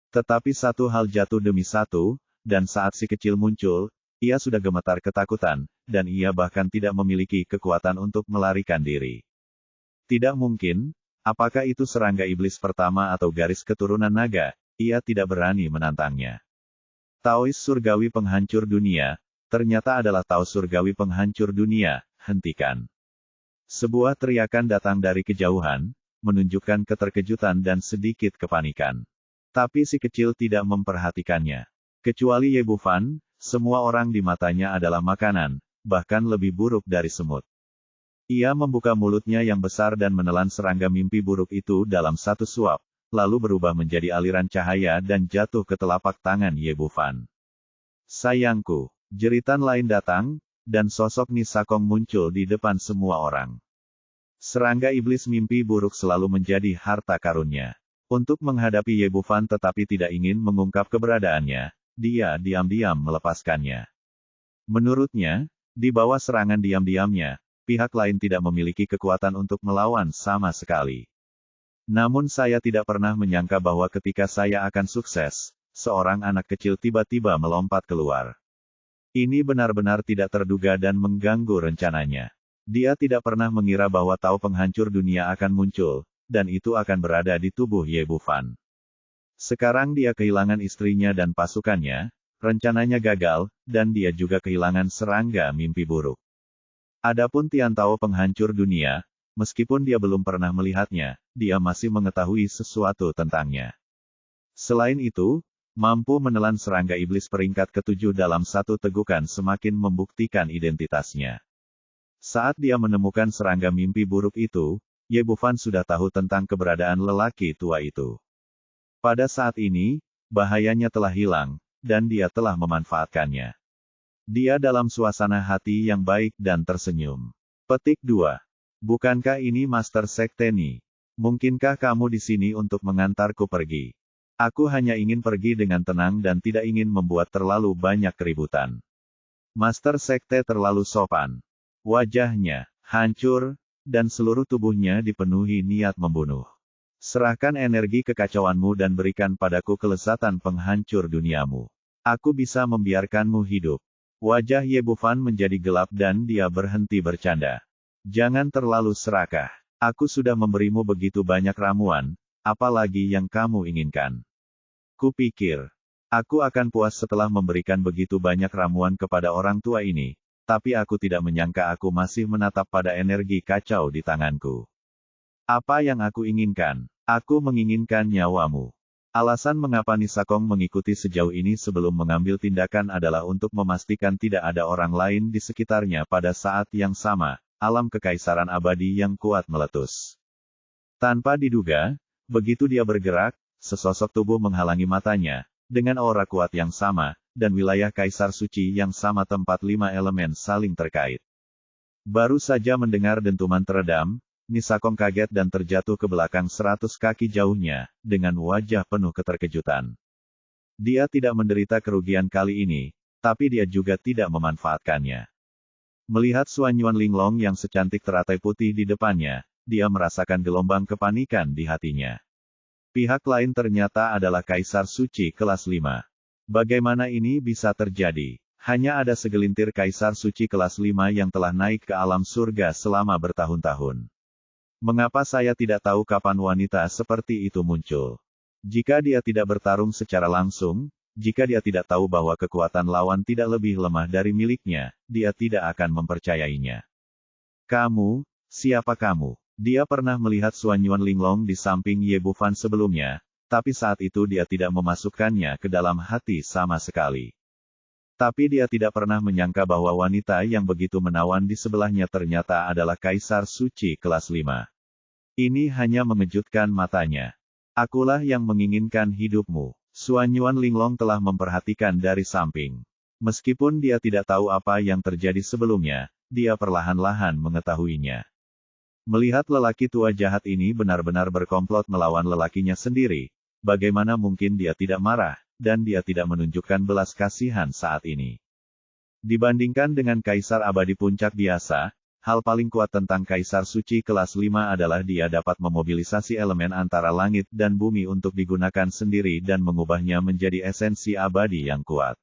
Tetapi satu hal jatuh demi satu, dan saat si kecil muncul, ia sudah gemetar ketakutan, dan ia bahkan tidak memiliki kekuatan untuk melarikan diri. Tidak mungkin, apakah itu serangga iblis pertama atau garis keturunan naga? Ia tidak berani menantangnya. Taois surgawi penghancur dunia, ternyata adalah Taois surgawi penghancur dunia, hentikan. Sebuah teriakan datang dari kejauhan, menunjukkan keterkejutan dan sedikit kepanikan. Tapi si kecil tidak memperhatikannya. Kecuali Ye Bufan, semua orang di matanya adalah makanan, bahkan lebih buruk dari semut. Ia membuka mulutnya yang besar dan menelan serangga mimpi buruk itu dalam satu suap, lalu berubah menjadi aliran cahaya dan jatuh ke telapak tangan Ye Bufan. Sayangku, jeritan lain datang, dan sosok Nisakong muncul di depan semua orang. Serangga iblis mimpi buruk selalu menjadi harta karunnya. Untuk menghadapi Ye Bufan tetapi tidak ingin mengungkap keberadaannya, dia diam-diam melepaskannya. Menurutnya, di bawah serangan diam-diamnya, pihak lain tidak memiliki kekuatan untuk melawan sama sekali. Namun saya tidak pernah menyangka bahwa ketika saya akan sukses, seorang anak kecil tiba-tiba melompat keluar. Ini benar-benar tidak terduga dan mengganggu rencananya. Dia tidak pernah mengira bahwa Tao penghancur dunia akan muncul, dan itu akan berada di tubuh Ye Bufan. Sekarang dia kehilangan istrinya dan pasukannya, rencananya gagal, dan dia juga kehilangan serangga mimpi buruk. Adapun Tian Tao penghancur dunia, meskipun dia belum pernah melihatnya, dia masih mengetahui sesuatu tentangnya. Selain itu, mampu menelan serangga iblis peringkat ke-7 dalam satu tegukan semakin membuktikan identitasnya. Saat dia menemukan serangga mimpi buruk itu, Ye Bufan sudah tahu tentang keberadaan lelaki tua itu. Pada saat ini, bahayanya telah hilang, dan dia telah memanfaatkannya. Dia dalam suasana hati yang baik dan tersenyum. Petik 2. Bukankah ini Master Sekteni? Mungkinkah kamu di sini untuk mengantarku pergi? Aku hanya ingin pergi dengan tenang dan tidak ingin membuat terlalu banyak keributan. Master Sekte terlalu sopan. Wajahnya hancur, dan seluruh tubuhnya dipenuhi niat membunuh. Serahkan energi kekacauanmu dan berikan padaku kelezatan penghancur duniamu. Aku bisa membiarkanmu hidup. Wajah Ye Bufan menjadi gelap dan dia berhenti bercanda. Jangan terlalu serakah. Aku sudah memberimu begitu banyak ramuan, apalagi yang kamu inginkan. Kupikir, aku akan puas setelah memberikan begitu banyak ramuan kepada orang tua ini, tapi aku tidak menyangka aku masih menatap pada energi kacau di tanganku. Apa yang aku inginkan? Aku menginginkan nyawamu. Alasan mengapa Nisakong mengikuti sejauh ini sebelum mengambil tindakan adalah untuk memastikan tidak ada orang lain di sekitarnya pada saat yang sama. Alam kekaisaran abadi yang kuat meletus. Tanpa diduga, begitu dia bergerak, sesosok tubuh menghalangi matanya, Dengan aura kuat yang sama, dan wilayah Kaisar Suci yang sama tempat 5 elemen saling terkait. Baru saja mendengar dentuman teredam, Nisakong kaget dan terjatuh ke belakang 100 kaki jauhnya, dengan wajah penuh keterkejutan. Dia tidak menderita kerugian kali ini, tapi dia juga tidak memanfaatkannya. Melihat Xuanyuan Linglong yang secantik teratai putih di depannya, dia merasakan gelombang kepanikan di hatinya. Pihak lain ternyata adalah Kaisar Suci kelas 5. Bagaimana ini bisa terjadi? Hanya ada segelintir Kaisar Suci kelas 5 yang telah naik ke alam surga selama bertahun-tahun. Mengapa saya tidak tahu kapan wanita seperti itu muncul? Jika dia tidak bertarung secara langsung, jika dia tidak tahu bahwa kekuatan lawan tidak lebih lemah dari miliknya, dia tidak akan mempercayainya. Kamu, siapa kamu? Dia pernah melihat Xuanyuan Linglong di samping Ye Bufan sebelumnya, tapi saat itu dia tidak memasukkannya ke dalam hati sama sekali. Tapi dia tidak pernah menyangka bahwa wanita yang begitu menawan di sebelahnya ternyata adalah Kaisar Suci kelas 5. Ini hanya mengejutkan matanya. Akulah yang menginginkan hidupmu. Xuanyuan Linglong telah memperhatikan dari samping. Meskipun dia tidak tahu apa yang terjadi sebelumnya, dia perlahan-lahan mengetahuinya. Melihat lelaki tua jahat ini benar-benar berkomplot melawan lelakinya sendiri, bagaimana mungkin dia tidak marah, dan dia tidak menunjukkan belas kasihan saat ini. Dibandingkan dengan Kaisar Abadi Puncak biasa, hal paling kuat tentang Kaisar Suci kelas 5 adalah dia dapat memobilisasi elemen antara langit dan bumi untuk digunakan sendiri dan mengubahnya menjadi esensi abadi yang kuat.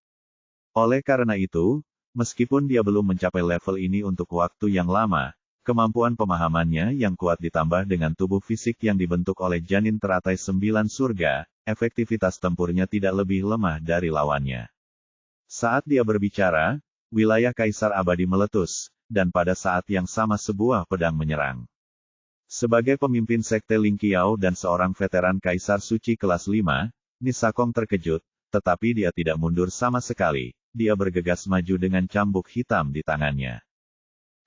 Oleh karena itu, meskipun dia belum mencapai level ini untuk waktu yang lama, kemampuan pemahamannya yang kuat ditambah dengan tubuh fisik yang dibentuk oleh janin teratai 9 surga, efektivitas tempurnya tidak lebih lemah dari lawannya. Saat dia berbicara, wilayah Kaisar Abadi meletus, dan pada saat yang sama sebuah pedang menyerang. Sebagai pemimpin Sekte Lingqiao dan seorang veteran Kaisar Suci kelas 5, Nisakong terkejut, tetapi dia tidak mundur sama sekali, dia bergegas maju dengan cambuk hitam di tangannya.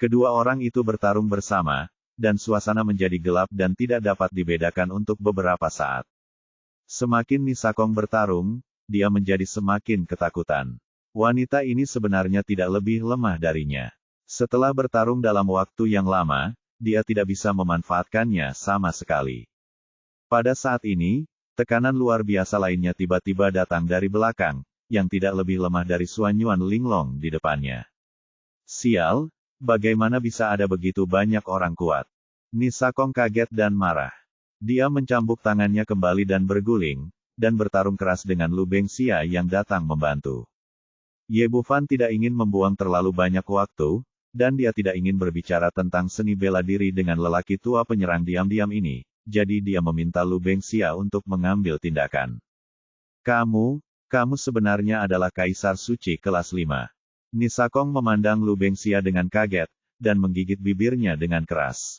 Kedua orang itu bertarung bersama, dan suasana menjadi gelap dan tidak dapat dibedakan untuk beberapa saat. Semakin Nisakong bertarung, dia menjadi semakin ketakutan. Wanita ini sebenarnya tidak lebih lemah darinya. Setelah bertarung dalam waktu yang lama, dia tidak bisa memanfaatkannya sama sekali. Pada saat ini, tekanan luar biasa lainnya tiba-tiba datang dari belakang, yang tidak lebih lemah dari Xuanyuan Linglong di depannya. Sial, bagaimana bisa ada begitu banyak orang kuat? Nisakong kaget dan marah. Dia mencambuk tangannya kembali dan berguling, dan bertarung keras dengan Lu Bengxia yang datang membantu. Ye Bufan tidak ingin membuang terlalu banyak waktu, dan dia tidak ingin berbicara tentang seni bela diri dengan lelaki tua penyerang diam-diam ini, jadi dia meminta Lu Bengxia untuk mengambil tindakan. Kamu sebenarnya adalah Kaisar Suci kelas 5. Nisakong memandang Lu Bengxia dengan kaget, dan menggigit bibirnya dengan keras.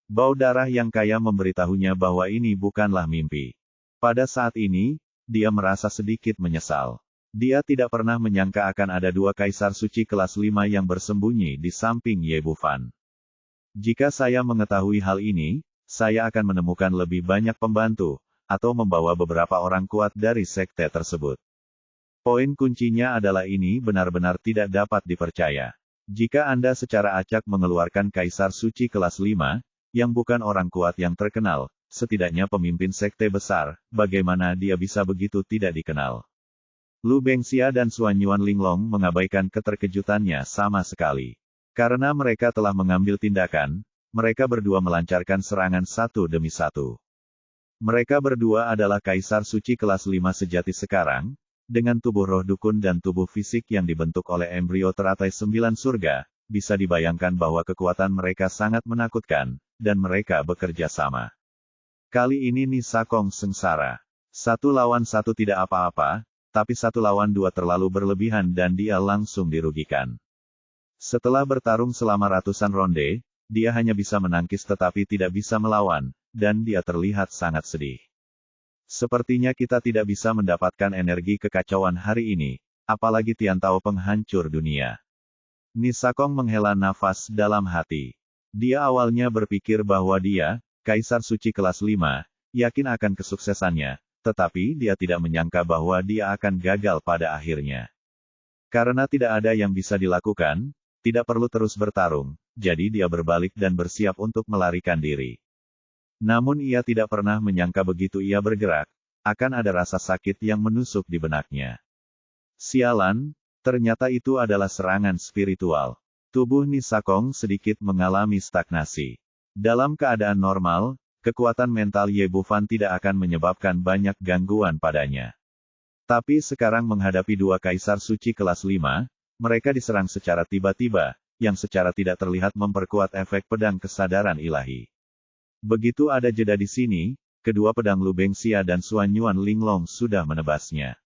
Bau darah yang kaya memberitahunya bahwa ini bukanlah mimpi. Pada saat ini, dia merasa sedikit menyesal. Dia tidak pernah menyangka akan ada dua Kaisar Suci kelas 5 yang bersembunyi di samping Ye Bufan. Jika saya mengetahui hal ini, saya akan menemukan lebih banyak pembantu, atau membawa beberapa orang kuat dari sekte tersebut. Poin kuncinya adalah ini benar-benar tidak dapat dipercaya. Jika Anda secara acak mengeluarkan Kaisar Suci kelas 5, yang bukan orang kuat yang terkenal, setidaknya pemimpin sekte besar, bagaimana dia bisa begitu tidak dikenal? Lu Bengxia dan Xuanyuan Linglong mengabaikan keterkejutannya sama sekali. Karena mereka telah mengambil tindakan, mereka berdua melancarkan serangan satu demi satu. Mereka berdua adalah Kaisar Suci kelas 5 sejati sekarang, dengan tubuh roh dukun dan tubuh fisik yang dibentuk oleh embrio teratai 9 surga, bisa dibayangkan bahwa kekuatan mereka sangat menakutkan, dan mereka bekerja sama. Kali ini Nisakong sengsara. 1 lawan 1 tidak apa-apa, tapi 1 lawan 2 terlalu berlebihan dan dia langsung dirugikan. Setelah bertarung selama ratusan ronde, dia hanya bisa menangkis tetapi tidak bisa melawan, dan dia terlihat sangat sedih. Sepertinya kita tidak bisa mendapatkan energi kekacauan hari ini, apalagi Tiantao penghancur dunia. Nisakong menghela nafas dalam hati. Dia awalnya berpikir bahwa dia, Kaisar Suci kelas 5, yakin akan kesuksesannya, tetapi dia tidak menyangka bahwa dia akan gagal pada akhirnya. Karena tidak ada yang bisa dilakukan, tidak perlu terus bertarung, jadi dia berbalik dan bersiap untuk melarikan diri. Namun ia tidak pernah menyangka begitu ia bergerak, akan ada rasa sakit yang menusuk di benaknya. Sialan, ternyata itu adalah serangan spiritual. Tubuh Nisakong sedikit mengalami stagnasi. Dalam keadaan normal, kekuatan mental Ye Bufan tidak akan menyebabkan banyak gangguan padanya. Tapi sekarang menghadapi dua kaisar suci kelas 5, mereka diserang secara tiba-tiba, yang secara tidak terlihat memperkuat efek pedang kesadaran ilahi. Begitu ada jeda di sini, kedua pedang Lu Bengxia dan Xuan Yuan Linglong sudah menebasnya.